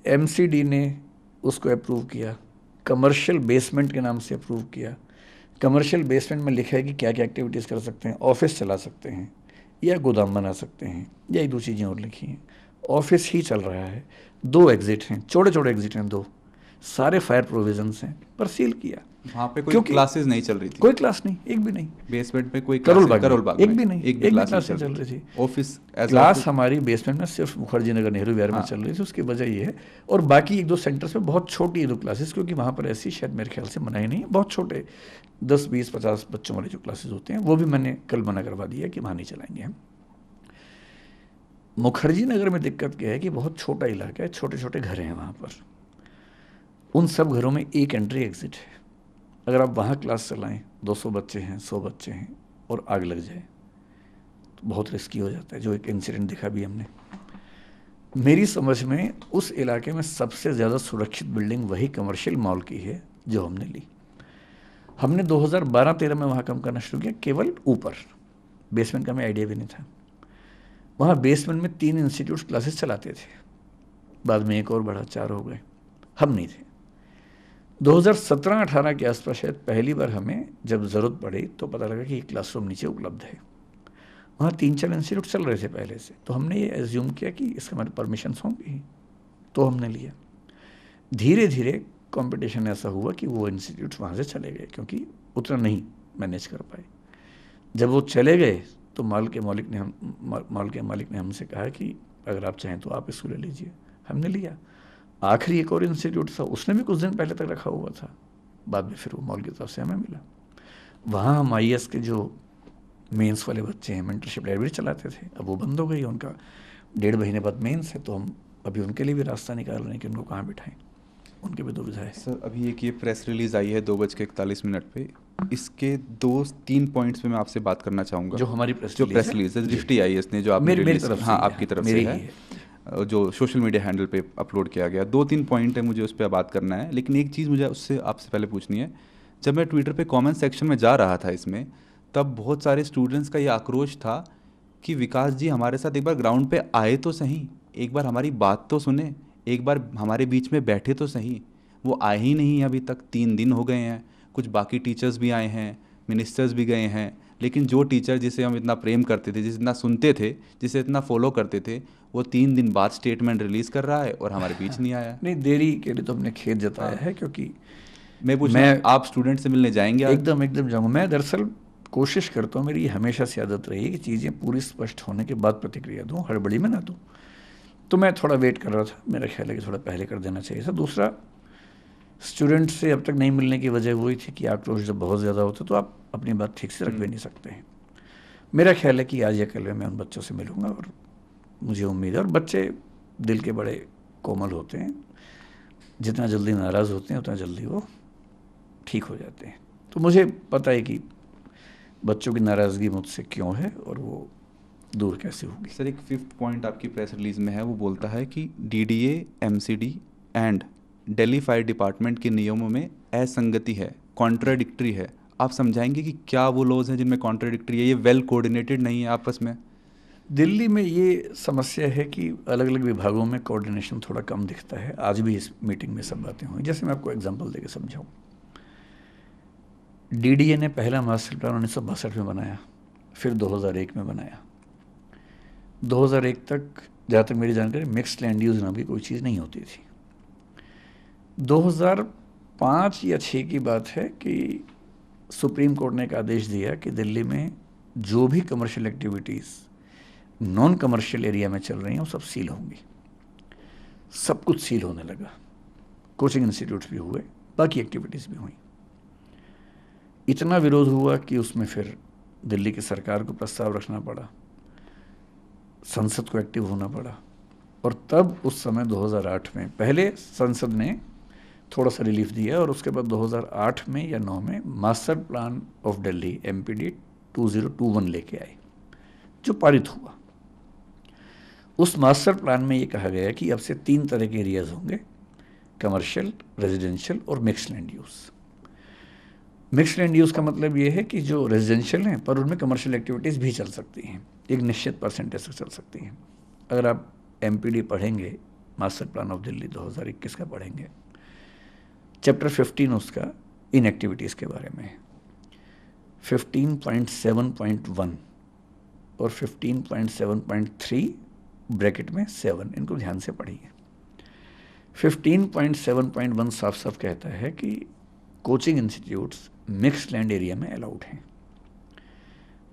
MCD ने उसको अप्रूव किया, कमर्शियल बेसमेंट के नाम से अप्रूव किया। कमर्शियल बेसमेंट में लिखा है कि क्या क्या एक्टिविटीज़ कर सकते हैं, ऑफिस चला सकते हैं या गोदाम बना सकते हैं, या एक दो चीज़ें और लिखी हैं। ऑफिस ही चल रहा है, 2 एग्जिट हैं, छोटे छोटे एग्जिट हैं 2, सारे फायर प्रोविजंस हैं, पर सील किया। वहाँ पे कोई क्योंकि क्लासेस नहीं चल रही थी, कोई क्लास नहीं, एक भी नहीं। बेसमेंट में कोई करोल करोल बाग बाग एक में भी नहीं, एक भी एक भी क्लास क्लास नहीं नहीं चल रही थी। ऑफिस एज क्लास हमारी बेसमेंट में सिर्फ मुखर्जी नगर नेहरू विहार में हाँ। चल रही थी। उसकी वजह ये है, और बाकी 1-2 सेंटर्स में बहुत छोटी 1-2 क्लासेस, क्योंकि वहाँ पर ऐसी शायद मेरे ख्याल से मनाही नहीं है, बहुत छोटे 10, 20, 50 बच्चों वाले जो क्लासेस होते हैं, वो भी मैंने कल मना करवा दिया कि वहाँ नहीं चलाएंगे हम। मुखर्जी नगर में दिक्कत क्या है कि बहुत छोटा इलाका है, छोटे छोटे घर हैं वहाँ पर, उन सब घरों में एक एंट्री एग्जिट है। अगर आप वहाँ क्लास चलाएं, 200 बच्चे हैं, 100 बच्चे हैं, और आग लग जाए तो बहुत रिस्की हो जाता है, जो एक इंसिडेंट दिखा भी हमने। मेरी समझ में उस इलाके में सबसे ज़्यादा सुरक्षित बिल्डिंग वही कमर्शियल मॉल की है जो हमने ली। हमने 2012-13 में वहाँ काम करना शुरू किया, केवल ऊपर, बेसमेंट का हमें आइडिया भी नहीं था। वहाँ बेसमेंट में 3 इंस्टीट्यूट क्लासेस चलाते थे, बाद में एक और बढ़ा, 4 हो गए, हम नहीं थे। 2017-18 के आसपास शायद पहली बार हमें जब ज़रूरत पड़ी तो पता लगा कि एक क्लासरूम नीचे उपलब्ध है। वहाँ 3-4 इंस्टीट्यूट चल रहे थे पहले से, तो हमने ये एज्यूम किया कि इसके हमारे परमिशंस होंगी, तो हमने लिया। धीरे धीरे कंपटीशन ऐसा हुआ कि वो इंस्टीट्यूट्स वहाँ से चले गए, क्योंकि उतना नहीं मैनेज कर पाए। जब वो चले गए तो माल के मालिक ने हमसे कहा कि अगर आप चाहें तो आप इसको ले लीजिए। हमने लिया। आखिरी एक और इंस्टीट्यूट था, उसने भी कुछ दिन पहले तक रखा हुआ था, बाद में फिर वो मॉल की तरफ से हमें मिला। वहाँ हम IAS के जो मेंस वाले बच्चे हैं, मेंटरशिप लाइब्रेरी चलाते थे, अब वो बंद हो गई, उनका 1.5 महीने बाद मेंस है, तो हम अभी उनके लिए भी रास्ता निकाल रहे हैं कि उनको कहाँ बिठाएं, उनकी भी दुविधा है। सर अभी एक ये प्रेस रिलीज़ आई है 2:41 पे, इसके 2-3 पॉइंट्स पे मैं आपसे बात करना चाहूँगा। जो हमारी जो प्रेस रिलीज है दृष्टि IAS ने जो आपने मेरी रिलीज, तरफ से हाँ ही है, आपकी तरफ मेरी से ही है, जो सोशल मीडिया हैंडल पे अपलोड किया गया। 2-3 पॉइंट है, मुझे उस पर बात करना है, लेकिन एक चीज़ मुझे उससे आपसे पहले पूछनी है। जब मैं ट्विटर पे कमेंट सेक्शन में जा रहा था इसमें, तब बहुत सारे स्टूडेंट्स का ये आक्रोश था कि विकास जी हमारे साथ एक बार ग्राउंड पे आए तो सही, एक बार हमारी बात तो सुने, एक बार हमारे बीच में बैठे तो सही। वो आए ही नहीं अभी तक, 3 दिन हो गए हैं। कुछ बाकी टीचर्स भी आए हैं, मिनिस्टर्स भी गए हैं, लेकिन जो टीचर जिसे हम इतना प्रेम करते थे, जिसे इतना सुनते थे, जिसे इतना फॉलो करते थे, वो 3 दिन बाद स्टेटमेंट रिलीज़ कर रहा है और हमारे बीच नहीं आया। नहीं, देरी के लिए तो हमने खेद जताया है, क्योंकि मैं पूछ रहा हूं, आप स्टूडेंट से मिलने जाएंगे आज? एकदम जाऊँगा। मैं दरअसल कोशिश करता हूँ, मेरी हमेशा से आदत रही है कि चीज़ें पूरी स्पष्ट होने के बाद प्रतिक्रिया दूँ, हड़बड़ी में ना दूँ। तो मैं थोड़ा वेट कर रहा था, मेरा ख्याल है कि थोड़ा पहले कर देना चाहिए था। दूसरा, स्टूडेंट से अब तक नहीं मिलने की वजह वही थी कि आक्रोश जब बहुत ज़्यादा होता तो आप अपनी बात ठीक से रख भी नहीं सकते हैं। मेरा ख्याल है कि आज या कल में मैं उन बच्चों से मिलूँगा, और मुझे उम्मीद है, और बच्चे दिल के बड़े कोमल होते हैं, जितना जल्दी नाराज़ होते हैं उतना जल्दी वो ठीक हो जाते हैं। तो मुझे पता है कि बच्चों की नाराज़गी मुझसे क्यों है और वो दूर कैसे होगी। सर, एक 5th पॉइंट आपकी प्रेस रिलीज में है, वो बोलता है कि DDA, MCD and Delhi fire department के नियमों में असंगति है, कॉन्ट्राडिक्टरी है। आप समझाएंगे कि क्या वो लॉज हैं जिनमें कॉन्ट्राडिक्टरी है, ये वेल कोऑर्डिनेटेड नहीं है आपस में? दिल्ली में ये समस्या है कि अलग अलग विभागों में कोऑर्डिनेशन थोड़ा कम दिखता है। आज भी इस मीटिंग में सब बातें हुई। जैसे मैं आपको एग्जांपल देके समझाऊं, DDA ने पहला मास्टर प्लान 1962 में बनाया, फिर 2001 में बनाया। 2001 तक, जहाँ तक मेरी जानकारी, मिक्स्ड लैंड यूज नाम की कोई चीज़ नहीं होती थी। 2005 या 6 की बात है कि सुप्रीम कोर्ट ने एक आदेश दिया कि दिल्ली में जो भी commercial activities non commercial area में चल रही हैं वो सब सील होंगी। सब कुछ सील होने लगा, कोचिंग इंस्टीट्यूट्स भी हुए, बाकी एक्टिविटीज़ भी हुई। इतना विरोध हुआ कि उसमें फिर दिल्ली की सरकार को प्रस्ताव रखना पड़ा, संसद को एक्टिव होना पड़ा, और तब उस समय 2008 में पहले संसद ने थोड़ा सा रिलीफ दिया, और उसके बाद 2008 में या 9 में master plan of Delhi MPD 2021 लेके आए, जो पारित हुआ। उस मास्टर प्लान में ये कहा गया कि अब से 3 तरह के एरियाज होंगे, कमर्शियल, रेजिडेंशियल और mixed land use. Mixed land use का मतलब ये है कि जो रेजिडेंशियल हैं पर उनमें कमर्शियल एक्टिविटीज़ भी चल सकती हैं, एक निश्चित परसेंटेज तक चल सकती हैं। अगर आप MPD पढ़ेंगे, मास्टर प्लान ऑफ दिल्ली 2021 का पढ़ेंगे, चैप्टर 15 उसका इनएक्टिविटीज़ के बारे में है। 15.7.1 और 15.7.3 ब्रैकेट में 7, इनको ध्यान से पढ़िए। 15.7.1 साफ साफ कहता है कि coaching institutes mixed land area में अलाउड हैं,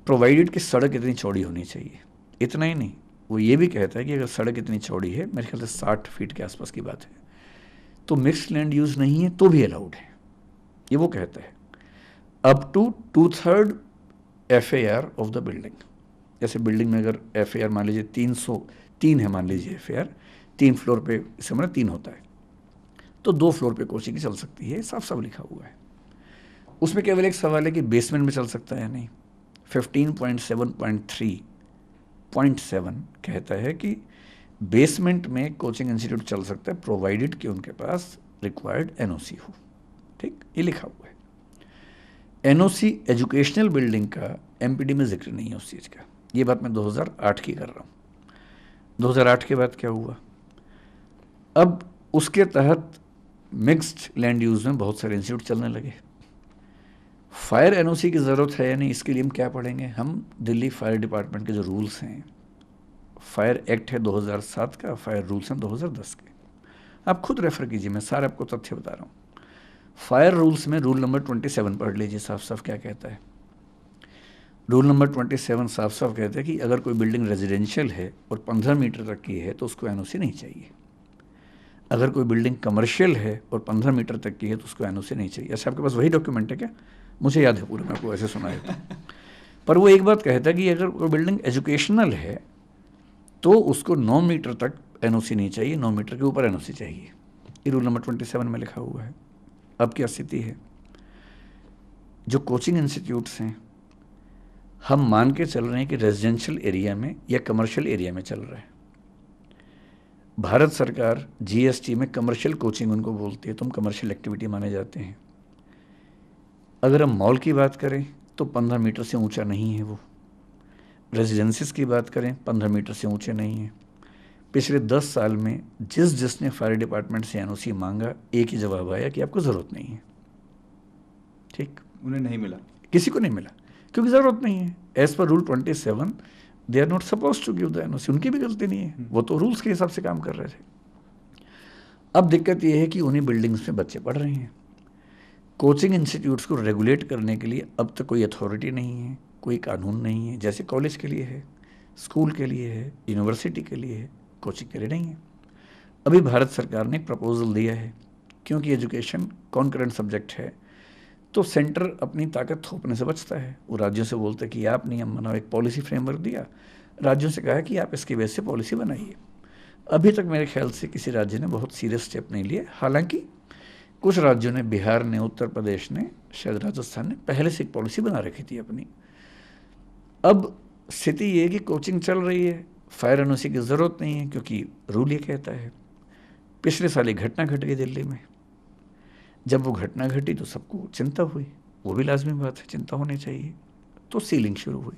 प्रोवाइडेड कि सड़क इतनी चौड़ी होनी चाहिए। इतना ही नहीं, वो ये भी कहता है कि अगर सड़क इतनी चौड़ी है, मेरे ख्याल से 60 फीट के आसपास की बात है, तो मिक्स्ड लैंड यूज़ नहीं है तो भी अलाउड है, ये वो कहता है। Up to 2/3 FAR of the building. जैसे बिल्डिंग में अगर FAR मान लीजिए 303 है, मान लीजिए FAR 3 फ्लोर पे, इससे मतलब 3 होता है, तो 2 फ्लोर पे कोचिंग चल सकती है, साफ साफ लिखा हुआ है। उसमें केवल एक सवाल है कि बेसमेंट में चल सकता है या नहीं। 15.7.3.7 कहता है कि बेसमेंट में कोचिंग इंस्टीट्यूट चल सकता है प्रोवाइडेड कि उनके पास रिक्वायर्ड NOC हो। ठीक, ये लिखा हुआ है। NOC एजुकेशनल बिल्डिंग का MPD में जिक्र नहीं है उस चीज़ का। ये बात मैं 2008 की कर रहा हूँ। 2008 के बाद क्या हुआ, अब उसके तहत मिक्स्ड लैंड यूज़ में बहुत सारे इंस्टीट्यूट चलने लगे। फायर NOC की ज़रूरत है या नहीं, इसके लिए हम क्या पढ़ेंगे, हम दिल्ली फायर डिपार्टमेंट के जो रूल्स हैं, फायर एक्ट है 2007 का, फायर रूल्स हैं 2010 के, आप खुद रेफर कीजिए, मैं सारे आपको तथ्य बता रहा हूँ। फायर रूल्स में रूल नंबर 27 पढ़ लीजिए, साफ साफ क्या कहता है। रूल नंबर 27 साफ साफ कहता है कि अगर कोई बिल्डिंग रेजिडेंशियल है और 15 मीटर तक की है तो उसको NOC नहीं चाहिए। अगर कोई बिल्डिंग कमर्शियल है और 15 मीटर तक की है तो उसको NOC नहीं चाहिए। अच्छा, आपके पास वही डॉक्यूमेंट है क्या? मुझे याद है पूरा, मैं आपको ऐसे सुनाया था। पर वो एक बात कहता है कि अगर कोई बिल्डिंग एजुकेशनल है तो उसको 9 मीटर तक NOC नहीं चाहिए, 9 मीटर के ऊपर NOC चाहिए। ये रूल नंबर 27 में लिखा हुआ है। अब क्या स्थिति है, जो कोचिंग इंस्टीट्यूट्स हैं, हम मान के चल रहे हैं कि रेजिडेंशियल एरिया में या कमर्शियल एरिया में चल रहा है। भारत सरकार GST में कमर्शियल कोचिंग उनको बोलती है, तो हम कमर्शियल एक्टिविटी माने जाते हैं। अगर हम मॉल की बात करें तो 15 मीटर से ऊंचा नहीं है वो। रेजिडेंसीज की बात करें 15 मीटर से ऊंचे नहीं हैं। पिछले 10 साल में जिसने फायर डिपार्टमेंट से NOC मांगा, एक ही जवाब आया कि आपको ज़रूरत नहीं है। ठीक, उन्हें नहीं मिला, किसी को नहीं मिला क्योंकि ज़रूरत नहीं है। As per rule 27 they are not suppose to give the NOC। उनकी भी गलती नहीं है, वो तो रूल्स के हिसाब से काम कर रहे थे। अब दिक्कत ये है कि उन्हीं बिल्डिंग्स में बच्चे पढ़ रहे हैं। कोचिंग इंस्टीट्यूट्स को रेगुलेट करने के लिए अब तक कोई अथॉरिटी नहीं है, कोई कानून नहीं है। जैसे कॉलेज के लिए है, स्कूल के लिए है, यूनिवर्सिटी के लिए है, कोचिंग के लिए नहीं है। अभी भारत सरकार ने प्रपोजल दिया है, क्योंकि एजुकेशन कॉन्करेंट सब्जेक्ट है, तो सेंटर अपनी ताकत थोपने से बचता है। वो राज्यों से बोलते हैं कि आप नियम बनाओ, एक पॉलिसी फ्रेमवर्क दिया, राज्यों से कहा कि आप इसकी बेस से पॉलिसी बनाइए। अभी तक मेरे ख्याल से किसी राज्य ने बहुत सीरियस स्टेप नहीं लिए। हालांकि कुछ राज्यों ने, बिहार ने, उत्तर प्रदेश ने, शायद राजस्थान ने पहले से एक पॉलिसी बना रखी थी अपनी। अब स्थिति ये कि कोचिंग चल रही है, फायर NOC की ज़रूरत नहीं है क्योंकि रूल ये कहता है। पिछले साल एक घटना घट गई दिल्ली में। जब वो घटना घटी तो सबको चिंता हुई, वो भी लाजमी बात है, चिंता होनी चाहिए। तो सीलिंग शुरू हुई,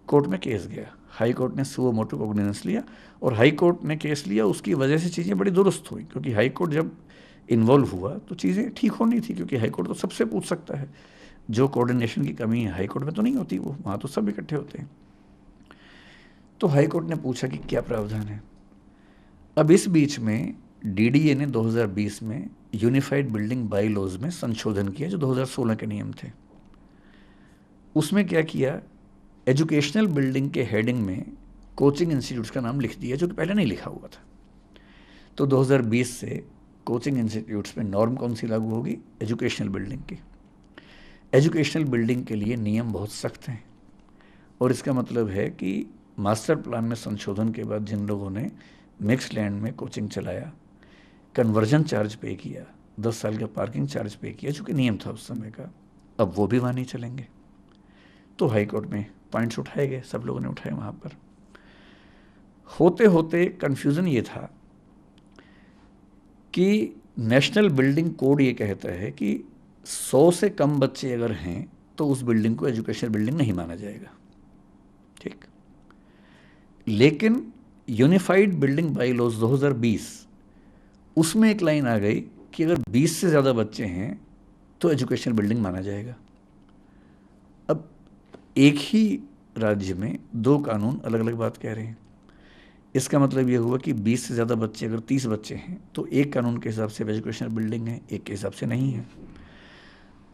कोर्ट में केस गया, हाई कोर्ट ने सुओ मोटो कॉग्निजेंस लिया, और हाई कोर्ट ने केस लिया, उसकी वजह से चीज़ें बड़ी दुरुस्त हुई। क्योंकि हाई कोर्ट जब इन्वॉल्व हुआ तो चीज़ें ठीक होनी थी, क्योंकि हाई कोर्ट तो सबसे पूछ सकता है। जो कोऑर्डिनेशन की कमी है हाई कोर्ट में तो नहीं होती, वो वहाँ तो सब इकट्ठे होते हैं। तो हाई कोर्ट ने पूछा कि क्या प्रावधान है। अब इस बीच में DDA ने 2020 में यूनिफाइड बिल्डिंग बाई लॉज में संशोधन किया, जो 2016 के नियम थे। उसमें क्या किया, एजुकेशनल बिल्डिंग के हेडिंग में कोचिंग इंस्टीट्यूट्स का नाम लिख दिया, जो कि पहले नहीं लिखा हुआ था। तो 2020 से कोचिंग इंस्टीट्यूट्स में नॉर्म कौन सी लागू होगी, एजुकेशनल बिल्डिंग की। एजुकेशनल बिल्डिंग के लिए नियम बहुत सख्त हैं, और इसका मतलब है कि मास्टर प्लान में संशोधन के बाद जिन लोगों ने मिक्स लैंड में कोचिंग चलाया, कन्वर्जन चार्ज पे किया, 10 साल का पार्किंग चार्ज पे किया, जो कि नियम था उस समय का, अब वो भी वहाँ नहीं चलेंगे। तो हाई कोर्ट में पॉइंट्स उठाए गए, सब लोगों ने उठाए। वहाँ पर होते होते कन्फ्यूज़न ये था कि नेशनल बिल्डिंग कोड ये कहता है कि 100 से कम बच्चे अगर हैं तो उस बिल्डिंग को एजुकेशनल बिल्डिंग नहीं माना जाएगा। ठीक, लेकिन यूनिफाइड बिल्डिंग बाई लॉज 2020 उसमें एक लाइन आ गई कि अगर 20 से ज़्यादा बच्चे हैं तो एजुकेशनल बिल्डिंग माना जाएगा। अब एक ही राज्य में दो कानून अलग अलग बात कह रहे हैं। इसका मतलब ये हुआ कि 20 से ज़्यादा बच्चे, अगर 30 बच्चे हैं तो एक कानून के हिसाब से एजुकेशनल बिल्डिंग है, एक के हिसाब से नहीं है।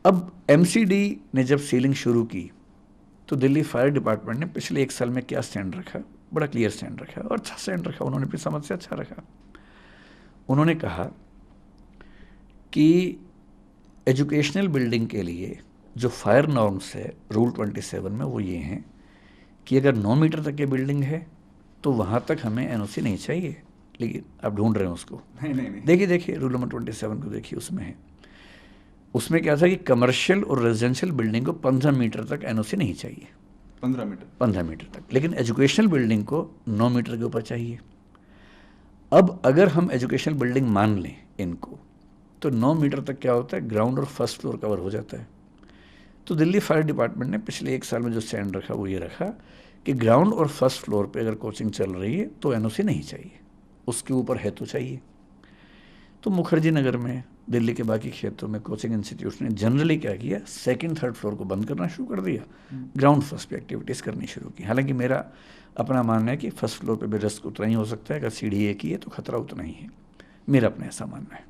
अब एमसीडी ने जब सीलिंग शुरू की तो दिल्ली फायर डिपार्टमेंट ने पिछले 1 साल में क्या स्टैंड रखा, बड़ा क्लियर स्टैंड रखा और अच्छा स्टैंड रखा। उन्होंने अपनी समझ से अच्छा रखा। उन्होंने कहा कि एजुकेशनल बिल्डिंग के लिए जो फायर नॉर्म्स है रूल 27 में, वो ये हैं कि अगर 9 मीटर तक की बिल्डिंग है तो वहाँ तक हमें एनओसी नहीं चाहिए। लेकिन आप ढूंढ रहे हैं उसको, नहीं। देखिए रूल नंबर 27 को देखिए, उसमें है, उसमें क्या था कि कमर्शियल और रेजिडेंशियल बिल्डिंग को 15 मीटर तक एनओसी नहीं चाहिए। 15 मीटर तक, लेकिन एजुकेशनल बिल्डिंग को 9 मीटर के ऊपर चाहिए। अब अगर हम एजुकेशनल बिल्डिंग मान लें इनको, तो 9 मीटर तक क्या होता है, ग्राउंड और फर्स्ट फ्लोर कवर हो जाता है। तो दिल्ली फायर डिपार्टमेंट ने पिछले 1 साल में जो स्टैंड रखा वो ये रखा कि ग्राउंड और फर्स्ट फ्लोर पे अगर कोचिंग चल रही है तो एनओसी नहीं चाहिए, उसके ऊपर है तो चाहिए। तो मुखर्जी नगर में, दिल्ली के बाकी क्षेत्रों में कोचिंग इंस्टीट्यूट ने जनरली क्या किया, सेकंड थर्ड फ्लोर को बंद करना शुरू कर दिया, ग्राउंड फर्स्ट पे एक्टिविटीज़ करनी शुरू की। हालांकि मेरा अपना मानना है कि फर्स्ट फ्लोर पे भी रिस्क उतना ही हो सकता है, अगर सीढ़ी एक ही है तो खतरा उतना ही है, मेरा अपना ऐसा मानना है।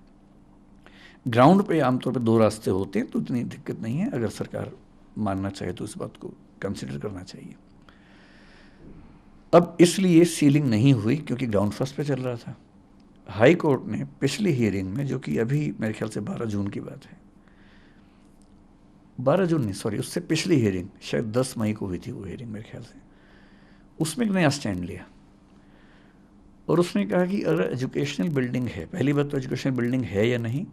ग्राउंड पे आमतौर पे 2 रास्ते होते हैं तो इतनी दिक्कत नहीं है, अगर सरकार मानना चाहे तो इस बात को कंसिडर करना चाहिए। अब इसलिए सीलिंग नहीं हुई क्योंकि ग्राउंड फर्स्ट पे चल रहा था। हाई कोर्ट ने पिछली हियरिंग में, जो कि अभी मेरे ख्याल से 12 जून की बात है, 12 जून नहीं सॉरी, उससे पिछली हियरिंग शायद 10 मई को हुई थी वो हियरिंग मेरे ख्याल से, उसमें एक नया स्टैंड लिया और उसने कहा कि अगर एजुकेशनल बिल्डिंग है, पहली बात तो एजुकेशनल बिल्डिंग है या नहीं,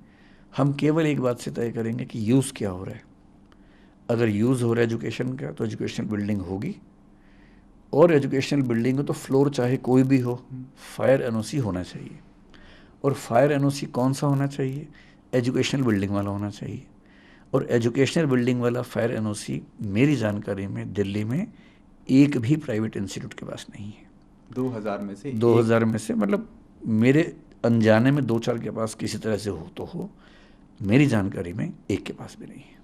हम केवल एक बात से तय करेंगे कि यूज़ क्या हो रहा है। अगर यूज़ हो रहा है एजुकेशन का तो एजुकेशनल बिल्डिंग होगी, और एजुकेशनल बिल्डिंग हो तो फ्लोर चाहे कोई भी हो, फायर एनओसी होना चाहिए। और फायर एनओसी कौन सा होना चाहिए, एजुकेशनल बिल्डिंग वाला होना चाहिए। और एजुकेशनल बिल्डिंग वाला फायर एनओसी मेरी जानकारी में दिल्ली में एक भी प्राइवेट इंस्टीट्यूट के पास नहीं है। 2000 में से मतलब मेरे अनजाने में 2-4 के पास किसी तरह से हो तो हो, मेरी जानकारी में एक के पास भी नहीं है।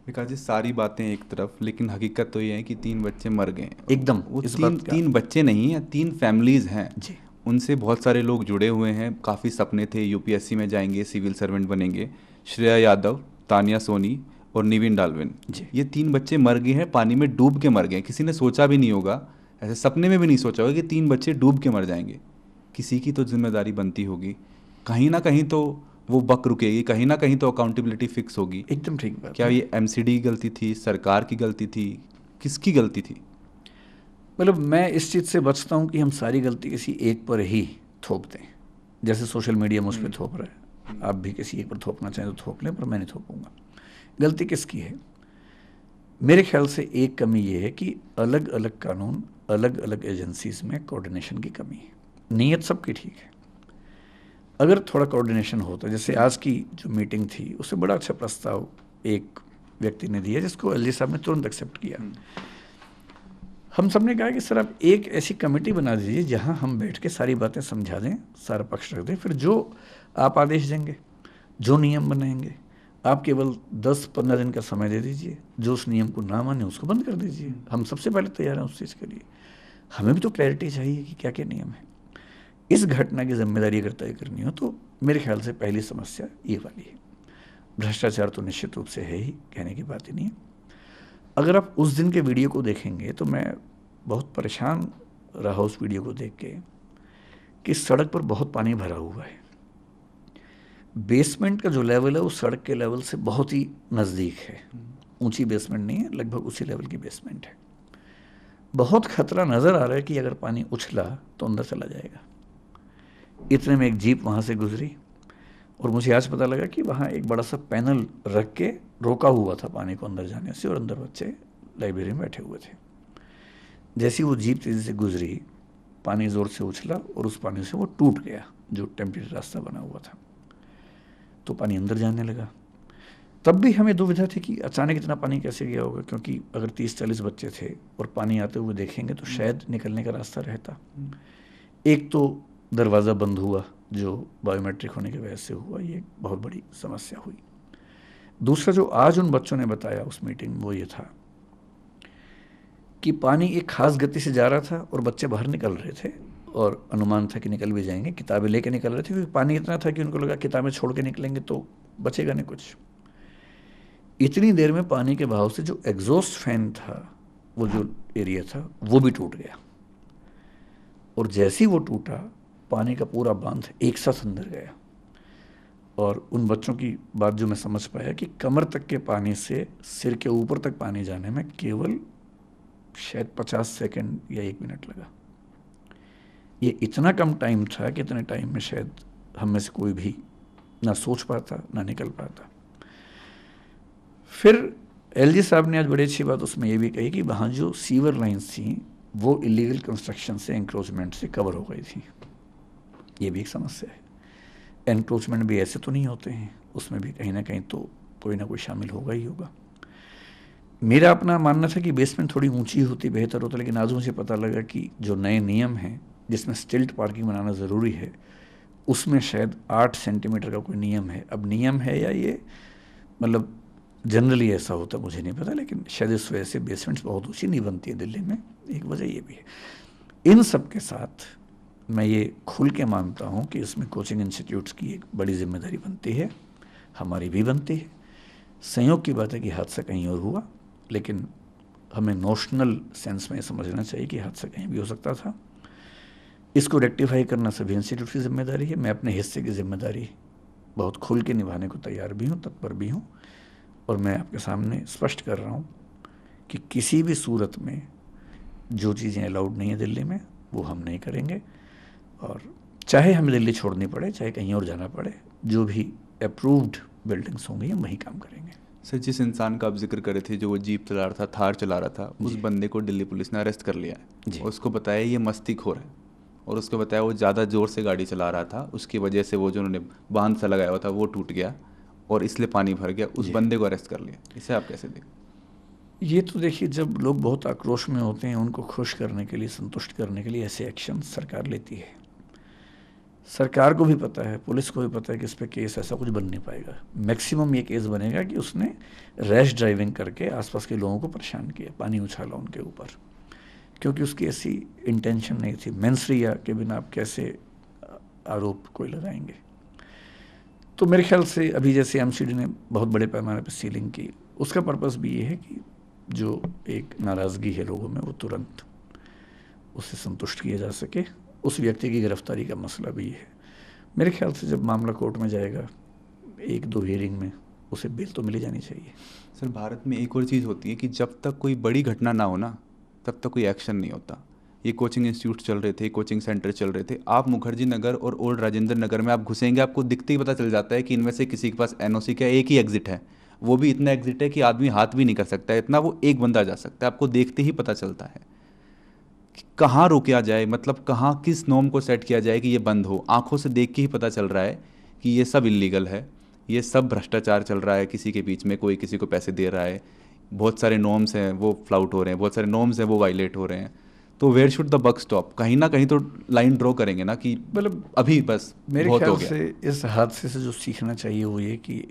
विकास जी, सारी बातें एक तरफ, लेकिन हकीकत तो ये है कि 3 बच्चे मर गए एकदम। वो तीन बच्चे नहीं हैं, 3 फैमिलीज हैं जी। उनसे बहुत सारे लोग जुड़े हुए हैं, काफ़ी सपने थे, यूपीएससी में जाएंगे, सिविल सर्वेंट बनेंगे। श्रेया यादव, तानिया सोनी और निविन डालविन, ये 3 बच्चे मर गए हैं, पानी में डूब के मर गए। किसी ने सोचा भी नहीं होगा, ऐसे सपने में भी नहीं सोचा होगा कि 3 बच्चे डूब के मर जाएंगे। किसी की तो जिम्मेदारी बनती होगी, कहीं ना कहीं तो वो बक रुकेगी, कहीं ना कहीं तो अकाउंटेबिलिटी फिक्स होगी। एकदम ठीक बात। क्या ये एमसीडी की गलती थी, सरकार की गलती थी, किसकी गलती थी? मतलब मैं इस चीज़ से बचता हूँ कि हम सारी गलती किसी एक पर ही थोप दें, जैसे सोशल मीडिया मुझ पर थोप रहा है। आप भी किसी एक पर थोपना चाहें तो थोप लें, पर मैं नहीं थोपूंगा। गलती किसकी है? मेरे ख्याल से एक कमी ये है कि अलग अलग कानून, अलग अलग एजेंसीज में कोऑर्डिनेशन की कमी है। नीयत सबकी ठीक है, अगर थोड़ा कोऑर्डिनेशन होता, जैसे आज की जो मीटिंग थी उससे बड़ा अच्छा प्रस्ताव एक व्यक्ति ने दिया जिसको एलजी साहब ने तुरंत एक्सेप्ट किया। हम सब ने कहा कि सर आप एक ऐसी कमेटी बना दीजिए जहां हम बैठ के सारी बातें समझा दें, सारा पक्ष रख दें, फिर जो आप आदेश देंगे, जो नियम बनाएंगे, आप केवल 10-15 दिन का समय दे दीजिए, जो उस नियम को ना माने उसको बंद कर दीजिए। हम सबसे पहले तैयार हैं उस चीज़ के लिए। हमें भी तो क्लैरिटी चाहिए कि क्या क्या नियम है। इस घटना की जिम्मेदारी अगर तय करनी हो तो मेरे ख्याल से पहली समस्या ये वाली है। भ्रष्टाचार तो निश्चित रूप से है ही, कहने की बात ही नहीं है। अगर आप उस दिन के वीडियो को देखेंगे तो मैं बहुत परेशान रहा उस वीडियो को देख के कि सड़क पर बहुत पानी भरा हुआ है। बेसमेंट का जो लेवल है वो सड़क के लेवल से बहुत ही नज़दीक है, ऊंची बेसमेंट नहीं है, लगभग उसी लेवल की बेसमेंट है। बहुत खतरा नज़र आ रहा है कि अगर पानी उछला तो अंदर चला जाएगा। इतने में एक जीप वहाँ से गुजरी और मुझे आज पता लगा कि वहाँ एक बड़ा सा पैनल रख के रोका हुआ था पानी को अंदर जाने से, और अंदर बच्चे लाइब्रेरी में बैठे हुए थे। जैसी वो जीप तेज़ी से गुजरी, पानी ज़ोर से उछला और उस पानी से वो टूट गया जो टेम्परेरी रास्ता बना हुआ था, तो पानी अंदर जाने लगा। तब भी हमें दुविधा थी कि अचानक इतना पानी कैसे गया होगा, क्योंकि अगर 30-40 बच्चे थे और पानी आते हुए देखेंगे तो शायद निकलने का रास्ता रहता। एक तो दरवाज़ा बंद हुआ जो बायोमेट्रिक होने की वजह से हुआ, ये बहुत बड़ी समस्या हुई। दूसरा जो आज उन बच्चों ने बताया उस मीटिंग में, वो ये था कि पानी एक खास गति से जा रहा था और बच्चे बाहर निकल रहे थे और अनुमान था कि निकल भी जाएंगे, किताबें लेके निकल रहे थे क्योंकि पानी इतना था कि उनको लगा किताबें छोड़ के निकलेंगे तो बचेगा नहीं कुछ। इतनी देर में पानी के बहाव से जो एग्जॉस्ट फैन था, वो जो एरिया था, वो भी टूट गया और जैसे ही वो टूटा पानी का पूरा बांध एक साथ अंदर गया। और उन बच्चों की बात जो मैं समझ पाया कि कमर तक के पानी से सिर के ऊपर तक पानी जाने में केवल शायद 50 सेकंड या 1 मिनट लगा। ये इतना कम टाइम था कि इतने टाइम में शायद हम में से कोई भी ना सोच पाता ना निकल पाता। फिर एलजी साहब ने आज बड़ी अच्छी बात उसमें ये भी कही कि वहाँ जो सीवर लाइन्स थी वो इलीगल कंस्ट्रक्शन से, एंक्रोचमेंट से कवर हो गई थी। ये भी एक समस्या है। एनक्रोचमेंट भी ऐसे तो नहीं होते हैं, उसमें भी कहीं ना कहीं तो कोई ना कोई शामिल होगा ही होगा। मेरा अपना मानना था कि बेसमेंट थोड़ी ऊंची होती बेहतर होता, लेकिन आज मुझे पता लगा कि जो नए नियम हैं जिसमें स्टिल्ट पार्किंग बनाना ज़रूरी है, उसमें शायद 8 सेंटीमीटर का कोई नियम है। अब नियम है या ये मतलब जनरली ऐसा होता मुझे नहीं पता, लेकिन शायद इस वजह से बेसमेंट्स बहुत ऊँची नहीं बनती है दिल्ली में, एक वजह ये भी है। इन सब के साथ मैं ये खुल के मानता हूँ कि इसमें कोचिंग इंस्टीट्यूट्स की एक बड़ी जिम्मेदारी बनती है, हमारी भी बनती है। संयोग की बात है कि हादसा कहीं और हुआ, लेकिन हमें नोशनल सेंस में समझना चाहिए कि हादसा कहीं भी हो सकता था। इसको रेक्टिफाई करना सभी इंस्टीट्यूट की जिम्मेदारी है। मैं अपने हिस्से की जिम्मेदारी बहुत खुल के निभाने को तैयार भी हूँ, तत्पर भी हूँ। और मैं आपके सामने स्पष्ट कर रहा हूँ कि किसी भी सूरत में जो चीज़ें अलाउड नहीं है दिल्ली में, वो हम नहीं करेंगे। और चाहे हमें दिल्ली छोड़नी पड़े, चाहे कहीं और जाना पड़े, जो भी अप्रूव्ड बिल्डिंग्स होंगी हम वहीं काम करेंगे। सर, जिस इंसान का आप जिक्र कर रहे थे जो वो जीप चला रहा था, थार चला रहा था, उस बंदे को दिल्ली पुलिस ने अरेस्ट कर लिया है। उसको बताया ये मस्तीखोर है और उसको बताया वो ज़्यादा ज़ोर से गाड़ी चला रहा था, उसकी वजह से वो जो उन्होंने बांध सा लगाया हुआ था वो टूट गया और इसलिए पानी भर गया। उस बंदे को अरेस्ट कर लिया। इसे आप कैसे देखें? ये तो देखिए, जब लोग बहुत आक्रोश में होते हैं, उनको खुश करने के लिए, संतुष्ट करने के लिए ऐसे एक्शन सरकार लेती है। सरकार को भी पता है, पुलिस को भी पता है कि इस पर केस ऐसा कुछ बन नहीं पाएगा। मैक्सिमम ये केस बनेगा कि उसने रैश ड्राइविंग करके आसपास के लोगों को परेशान किया, पानी उछाला उनके ऊपर, क्योंकि उसकी ऐसी इंटेंशन नहीं थी। मेंसरिया के बिना आप कैसे आरोप कोई लगाएंगे? तो मेरे ख्याल से अभी जैसे एमसीडी ने बहुत बड़े पैमाने पर सीलिंग की, उसका पर्पस भी ये है कि जो एक नाराज़गी है लोगों में वो तुरंत उससे संतुष्ट किया जा सके। उस व्यक्ति की गिरफ्तारी का मसला भी है। मेरे ख्याल से जब मामला कोर्ट में जाएगा 1-2 हियरिंग में, उसे बेल तो मिली जानी चाहिए। सर, भारत में एक और चीज़ होती है कि जब तक कोई बड़ी घटना ना हो ना, तब तक कोई एक्शन नहीं होता। ये कोचिंग इंस्टीट्यूट चल रहे थे, कोचिंग सेंटर चल रहे थे। आप मुखर्जी नगर और ओल्ड राजेंद्र नगर में आप घुसेंगे, आपको दिखते ही पता चल जाता है कि इनमें से किसी के पास एनओसी का एक ही एग्जिट है। वो भी इतना एग्जिट है कि आदमी हाथ भी नहीं कर सकता है, इतना वो एक बंदा जा सकता है। आपको देखते ही पता चलता है कि कहाँ रोका जाए, मतलब कहाँ किस नॉर्म को सेट किया जाए कि ये बंद हो। आंखों से देख के ही पता चल रहा है कि ये सब इलीगल है, ये सब भ्रष्टाचार चल रहा है, किसी के बीच में कोई किसी को पैसे दे रहा है, बहुत सारे नॉर्म्स हैं वो फ्लाउट हो रहे हैं, बहुत सारे नॉर्म्स हैं वो वायलेट हो रहे हैं। तो where should the buck stop? कहीं ना कहीं तो लाइन ड्रॉ करेंगे ना कि मतलब अभी बस मेरे ख्याल से इस हादसे से जो सीखना चाहिए वो ये कि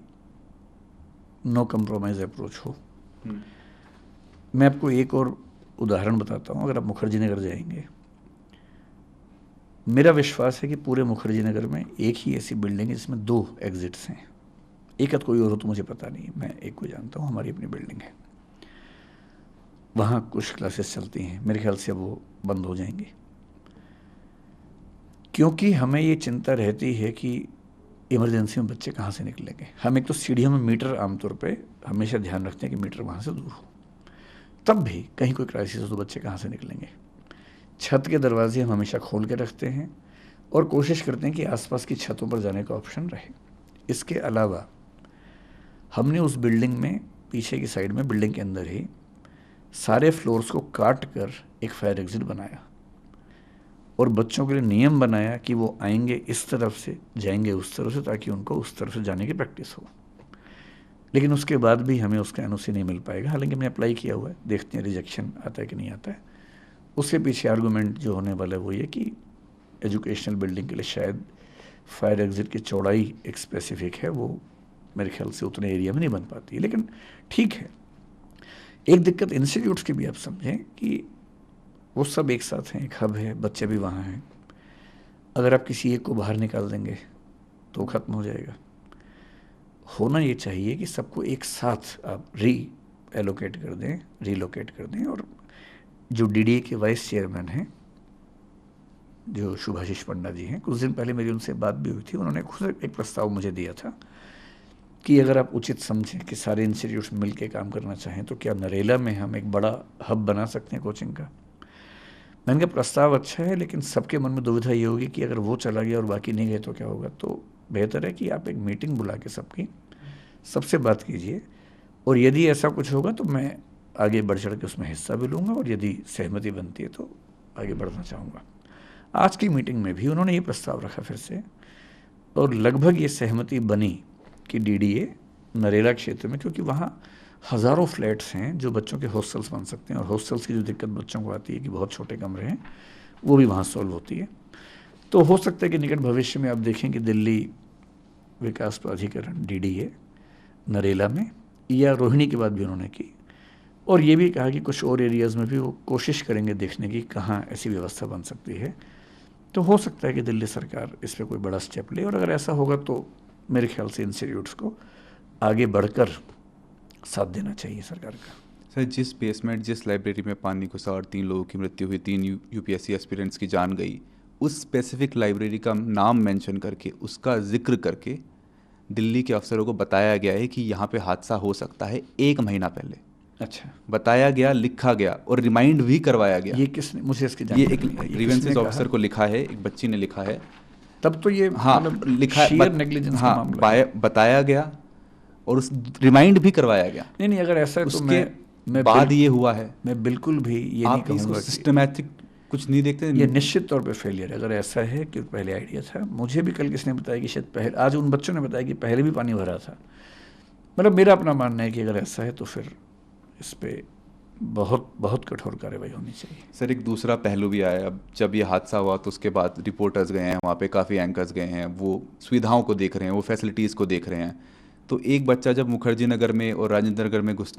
नो कंप्रोमाइज अप्रोच हो। मैं आपको एक और उदाहरण बताता हूँ। अगर आप मुखर्जी नगर जाएंगे, मेरा विश्वास है कि पूरे मुखर्जी नगर में एक ही ऐसी बिल्डिंग है जिसमें 2 एग्जिट्स हैं। एक आध कोई और हो तो मुझे पता नहीं, मैं एक को जानता हूँ, हमारी अपनी बिल्डिंग है। वहाँ कुछ क्लासेस चलती हैं, मेरे ख्याल से वो बंद हो जाएंगी, क्योंकि हमें ये चिंता रहती है कि इमरजेंसी में बच्चे कहाँ से निकलेंगे। हम एक तो सीढ़ियों में मीटर आमतौर पे हमेशा ध्यान रखते हैं कि मीटर वहाँ से दूर हो, तब भी कहीं कोई क्राइसिस हो तो बच्चे कहाँ से निकलेंगे। छत के दरवाजे हम हमेशा खोल के रखते हैं और कोशिश करते हैं कि आसपास की छतों पर जाने का ऑप्शन रहे। इसके अलावा हमने उस बिल्डिंग में पीछे की साइड में, बिल्डिंग के अंदर ही सारे फ्लोर्स को काट कर एक फायर एग्जिट बनाया और बच्चों के लिए नियम बनाया कि वो आएंगे इस तरफ से, जाएंगे उस तरफ से, ताकि उनको उस तरफ से जाने की प्रैक्टिस हो। लेकिन उसके बाद भी हमें उसका एनओसी नहीं मिल पाएगा। हालांकि हमने अप्लाई किया हुआ है, देखते हैं रिजेक्शन आता है कि नहीं आता है। उसके पीछे आर्गूमेंट जो होने वाला है वो ये कि एजुकेशनल बिल्डिंग के लिए शायद फायर एग्जिट की चौड़ाई एक स्पेसिफिक है, वो मेरे ख्याल से उतने एरिया में नहीं बन पाती है। लेकिन ठीक है, एक दिक्कत इंस्टीट्यूट्स की भी आप समझें कि वो सब एक साथ हैं, एक हब है, बच्चे भी वहाँ हैं। अगर आप किसी एक को बाहर निकाल देंगे तो ख़त्म हो जाएगा। होना ये चाहिए कि सबको एक साथ आप एलोकेट कर दें, रीलोकेट कर दें। और जो डीडीए के वाइस चेयरमैन हैं, जो शुभाशीष पंडा जी हैं, कुछ दिन पहले मेरी उनसे बात भी हुई थी। उन्होंने खुद एक प्रस्ताव मुझे दिया था कि अगर आप उचित समझें कि सारे इंस्टीट्यूट्स मिल के काम करना चाहें तो क्या नरेला में हम एक बड़ा हब बना सकते हैं कोचिंग का। मैंने कहा प्रस्ताव अच्छा है, लेकिन सबके मन में दुविधा ये होगी कि अगर वो चला गया और बाकी नहीं गए तो क्या होगा। तो बेहतर है कि आप एक मीटिंग बुला के सबसे बात कीजिए, और यदि ऐसा कुछ होगा तो मैं आगे बढ़ चढ़ के उसमें हिस्सा भी लूँगा, और यदि सहमति बनती है तो आगे बढ़ना चाहूँगा। आज की मीटिंग में भी उन्होंने ये प्रस्ताव रखा फिर से, और लगभग ये सहमति बनी कि डीडीए नरेला क्षेत्र में, क्योंकि वहाँ हज़ारों फ्लैट्स हैं जो बच्चों के हॉस्टल्स बन सकते हैं, और हॉस्टल्स की जो दिक्कत बच्चों को आती है कि बहुत छोटे कमरे हैं, वो भी वहाँ सॉल्व होती है। तो हो सकता है कि निकट भविष्य में आप देखें कि दिल्ली विकास प्राधिकरण डीडीए नरेला में, या रोहिणी की बात भी उन्होंने की, और ये भी कहा कि कुछ और एरियाज़ में भी वो कोशिश करेंगे देखने की कहाँ ऐसी व्यवस्था बन सकती है। तो हो सकता है कि दिल्ली सरकार इस पर कोई बड़ा स्टेप ले, और अगर ऐसा होगा तो मेरे ख्याल से इंस्टीट्यूट्स को आगे बढ़कर साथ देना चाहिए सरकार का। सर, जिस लाइब्रेरी में पानी घुसा और 3 लोगों की मृत्यु हुई, 3 यूपीएससी एस्पिरेंट्स की जान गई, उस स्पेसिफिक लाइब्रेरी का नाम मेंशन करके, उसका जिक्र करके दिल्ली के अफसरों को बताया गया है कि यहाँ पे हादसा हो सकता है 1 महीना पहले। अच्छा, बताया गया, लिखा गया और रिमाइंड भी करवाया गया। ये किसने, मुझे इसकी ये जानकारी एक नहीं है। ये ग्रीवेंसेस किसने ऑफिसर कहा? को लिखा है, एक बच्ची ने लिखा है। तब तो ये हाँ, मतलब लिखा sheer negligence का हाँ, मामला है। बताया गया और उस रिमाइंड भी करवाया गया। नहीं, अगर ऐसा है तो उसके मैं बाद ये हुआ है। मैं बिल्कुल भी ये नहीं आप इसको कहूँगा कि सिस्टमैटिक कुछ नहीं देखते। ये निश्चित तौर पे फेलियर है। अगर ऐसा है कि पहले आइडिया था, मुझे भी कल किसने बताया कि शायद पहले, आज उन बच्चों ने बताया कि पहले भी पानी भरा था। मतलब मेरा अपना मानना है कि अगर ऐसा है तो फिर इस पर बहुत बहुत कठोर कार्रवाई होनी चाहिए। सर, एक दूसरा पहलू भी आया। अब जब ये हादसा हुआ तो उसके बाद रिपोर्टर्स गए हैं वहाँ पे, काफ़ी एंकर्स गए हैं, वो सुविधाओं को देख रहे हैं, वो फैसिलिटीज़ को देख रहे हैं। तो एक बच्चा जब मुखर्जी नगर में और राजेंद्र नगर में घुसता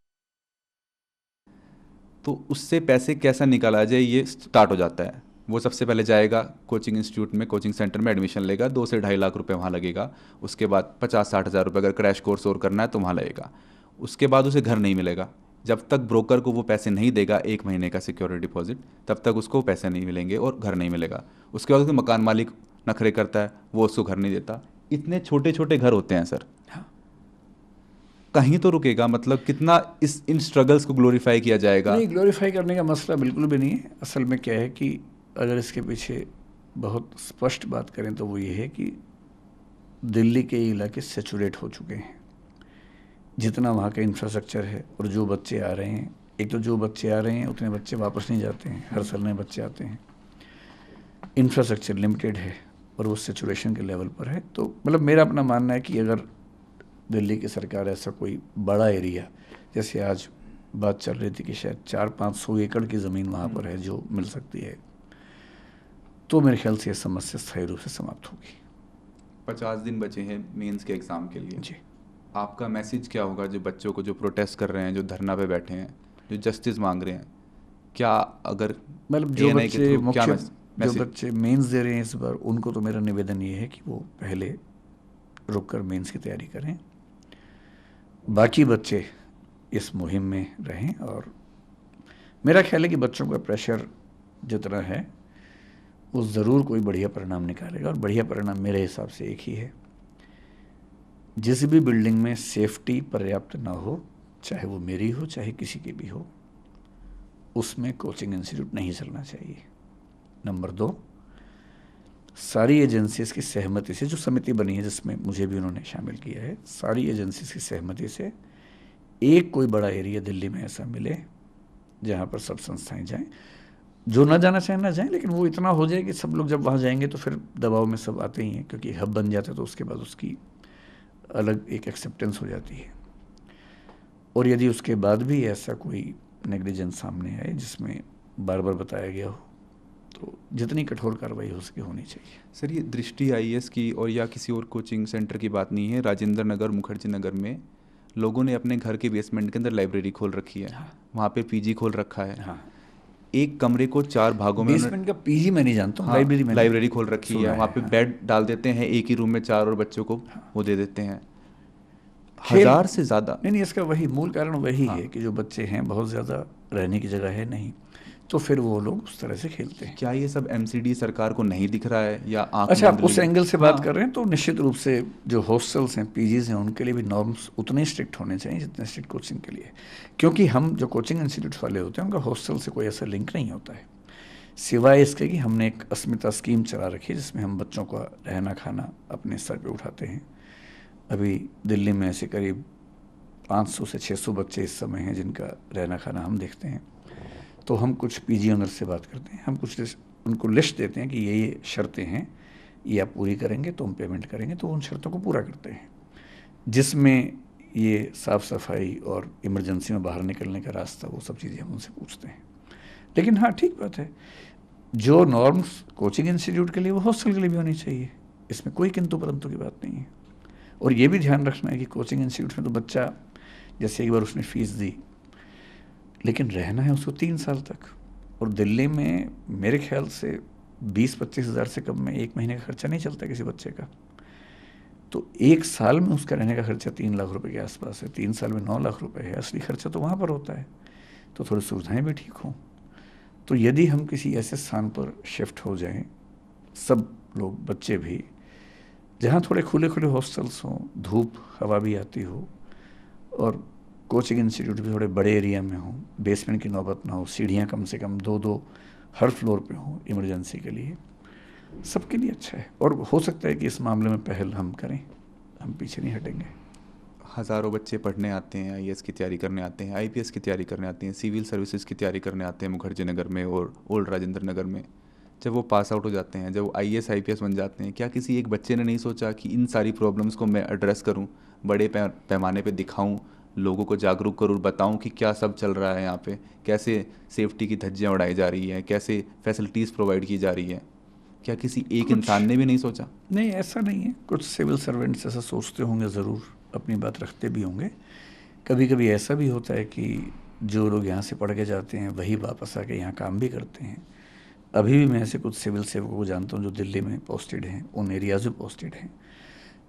तो उससे पैसे कैसा निकाला जाए ये स्टार्ट हो जाता है। वो सबसे पहले जाएगा कोचिंग इंस्टीट्यूट में, कोचिंग सेंटर में एडमिशन लेगा, 2 से 2.5 लाख रुपए वहाँ लगेगा। उसके बाद 50-60 हज़ार रुपये अगर क्रैश कोर्स और करना है तो वहाँ लगेगा। उसके बाद उसे घर नहीं मिलेगा। जब तक ब्रोकर को वो पैसे नहीं देगा 1 महीने का सिक्योरिटी डिपॉजिट, तब तक उसको पैसे नहीं मिलेंगे और घर नहीं मिलेगा। उसके बाद उसके मकान मालिक नखरे करता है, वो उसको घर नहीं देता। इतने छोटे छोटे घर होते हैं सर। हाँ, कहीं तो रुकेगा। मतलब कितना इन स्ट्रगल्स को ग्लोरीफाई किया जाएगा। नहीं, ग्लोरीफाई करने का मसला बिल्कुल भी नहीं है। असल में क्या है कि अगर इसके पीछे बहुत स्पष्ट बात करें तो वो ये है कि दिल्ली के इलाके सेचुरेट हो चुके हैं। जितना वहाँ का इंफ्रास्ट्रक्चर है और जो बच्चे आ रहे हैं, एक तो जो बच्चे आ रहे हैं उतने बच्चे वापस नहीं जाते हैं, हर साल नए बच्चे आते हैं। इंफ्रास्ट्रक्चर लिमिटेड है और वो सेचुरेशन के लेवल पर है। तो मतलब मेरा अपना मानना है कि अगर दिल्ली की सरकार ऐसा कोई बड़ा एरिया, जैसे आज बात चल रही थी कि शायद 400-500 एकड़ की ज़मीन वहाँ पर है जो मिल सकती है, तो मेरे ख्याल से ये समस्या स्थायी रूप से समाप्त होगी। 50 दिन बचे हैं मेंस के एग्ज़ाम के लिए। जी, आपका मैसेज क्या होगा जो बच्चों को, जो प्रोटेस्ट कर रहे हैं, जो धरना पे बैठे हैं, जो जस्टिस मांग रहे हैं? क्या अगर मतलब जो ANI के बच्चे थ्रू क्या जो मैसेज? बच्चे मेंस दे रहे हैं इस बार, उनको तो मेरा निवेदन ये है कि वो पहले रुक कर मेंस की तैयारी करें। बाकी बच्चे इस मुहिम में रहें, और मेरा ख्याल है कि बच्चों का प्रेशर जितना है वो ज़रूर कोई बढ़िया परिणाम निकालेगा। और बढ़िया परिणाम मेरे हिसाब से एक ही है, जिस भी बिल्डिंग में सेफ्टी पर्याप्त ना हो, चाहे वो मेरी हो चाहे किसी की भी हो, उसमें कोचिंग इंस्टीट्यूट नहीं चलना चाहिए। नंबर 2, सारी एजेंसीज की सहमति से, जो समिति बनी है जिसमें मुझे भी उन्होंने शामिल किया है, सारी एजेंसीज की सहमति से एक कोई बड़ा एरिया दिल्ली में ऐसा मिले जहाँ पर सब संस्थाएं जाएं। जो ना जाना चाहें ना जाएं, लेकिन वो इतना हो जाए कि सब लोग जब वहाँ जाएंगे तो फिर दबाव में सब आते ही हैं, क्योंकि हब बन जाता है तो उसके बाद उसकी अलग एक एक्सेप्टेंस हो जाती है। और यदि उसके बाद भी ऐसा कोई नेग्लिजेंस सामने आए जिसमें बार बार बताया गया हो, तो तो जितनी कठोर कार्रवाई हो सके होनी चाहिए। सर, ये दृष्टि आईएएस की और या किसी और कोचिंग सेंटर की बात नहीं है, राजेंद्र नगर, मुखर्जी नगर में लोगों ने अपने घर के बेसमेंट के अंदर लाइब्रेरी खोल रखी है। हाँ। वहाँ पे पीजी खोल रखा है। हाँ, एक कमरे को 4 भागों में बेसमेंट का पीजी मैं नहीं जानता हूँ, हाँ, लाइब्रेरी में लाइब्रेरी खोल रखी है। वहाँ पे हाँ। बेड डाल देते हैं, एक ही रूम में 4 और बच्चों को हाँ। वो दे देते हैं। खेल 1000 से ज़्यादा। नहीं, इसका वही मूल कारण वही हाँ। है कि जो बच्चे हैं बहुत ज़्यादा रहने की जगह है नहीं, तो फिर वो लोग उस तरह से खेलते हैं। क्या ये सब एमसीडी सरकार को नहीं दिख रहा है या आंख अच्छा, आप मूंद उस ली? एंगल से हाँ। बात कर रहे हैं तो निश्चित रूप से जो हॉस्टल्स हैं, पीजीज हैं, उनके लिए भी नॉर्म्स उतने स्ट्रिक्ट होने चाहिए जितने स्ट्रिक्ट कोचिंग के लिए, क्योंकि हम जो कोचिंग इंस्टीट्यूट्स वाले होते हैं उनका हॉस्टल से कोई ऐसा लिंक नहीं होता है, सिवाय इसके कि हमने एक अस्मिता स्कीम चला रखी है जिसमें हम बच्चों का रहना खाना अपने स्तर पे उठाते हैं। अभी दिल्ली में ऐसे करीब 500 से 600 बच्चे इस समय हैं जिनका रहना खाना हम देखते हैं। तो हम कुछ पीजी ओनर से बात करते हैं, हम कुछ उनको लिस्ट देते हैं कि ये शर्तें हैं, ये आप पूरी करेंगे तो हम पेमेंट करेंगे, तो उन शर्तों को पूरा करते हैं, जिसमें ये साफ़ सफाई और इमरजेंसी में बाहर निकलने का रास्ता, वो सब चीज़ें हम उनसे पूछते हैं। लेकिन हाँ, ठीक बात है, जो नॉर्म्स कोचिंग इंस्टीट्यूट के लिए वो हॉस्टल के लिए भी होनी चाहिए, इसमें कोई किंतु परंतु की बात नहीं है। और ये भी ध्यान रखना है कि कोचिंग इंस्टीट्यूट में तो बच्चा जैसे एक बार उसने फ़ीस दी, लेकिन रहना है उसको 3 साल तक, और दिल्ली में मेरे ख्याल से 20-25 हज़ार से कम में 1 महीने का खर्चा नहीं चलता किसी बच्चे का। तो 1 साल में उसका रहने का खर्चा 3 लाख रुपए के आसपास है, 3 साल में 9 लाख रुपए है। असली खर्चा तो वहाँ पर होता है, तो थोड़ी सुविधाएं भी ठीक हों। तो यदि हम किसी ऐसे स्थान पर शिफ्ट हो जाएं, सब लोग, बच्चे भी, जहाँ थोड़े खुले खुले हॉस्टल्स हों, धूप हवा भी आती हो, और कोचिंग इंस्टीट्यूट भी थोड़े बड़े एरिया में हों, बेसमेंट की नौबत ना हो, सीढ़ियाँ कम से कम 2-2 हर फ्लोर पे हों इमरजेंसी के लिए, सबके लिए अच्छा है। और हो सकता है कि इस मामले में पहल हम करें, हम पीछे नहीं हटेंगे। हज़ारों बच्चे पढ़ने आते हैं, आईएएस की तैयारी करने आते हैं, आईपीएस की तैयारी करने आते हैं, सिविल सर्विसेज की तैयारी करने आते हैं मुखर्जी नगर में और ओल्ड राजेंद्र नगर में। जब वो पास आउट हो जाते हैं, जब वो आईएएस आईपीएस बन जाते हैं, क्या किसी एक बच्चे ने नहीं सोचा कि इन सारी प्रॉब्लम्स को मैं एड्रेस करूं, बड़े पैमाने पे दिखाऊं, लोगों को जागरूक करूं, बताऊं कि क्या सब चल रहा है यहाँ पे, कैसे सेफ्टी की धज्जियाँ उड़ाई जा रही हैं, कैसे फैसिलिटीज़ प्रोवाइड की जा रही हैं? क्या किसी एक इंसान ने भी नहीं सोचा? नहीं, ऐसा नहीं है। कुछ सिविल सर्वेंट्स ऐसा सोचते होंगे, ज़रूर अपनी बात रखते भी होंगे। कभी कभी ऐसा भी होता है कि जो लोग यहाँ से पढ़ के जाते हैं वही वापस आके यहाँ काम भी करते हैं। अभी भी मैं ऐसे कुछ सिविल सेवकों को जानता हूँ जो दिल्ली में पोस्टेड हैं, उन एरियाज में पोस्टेड हैं।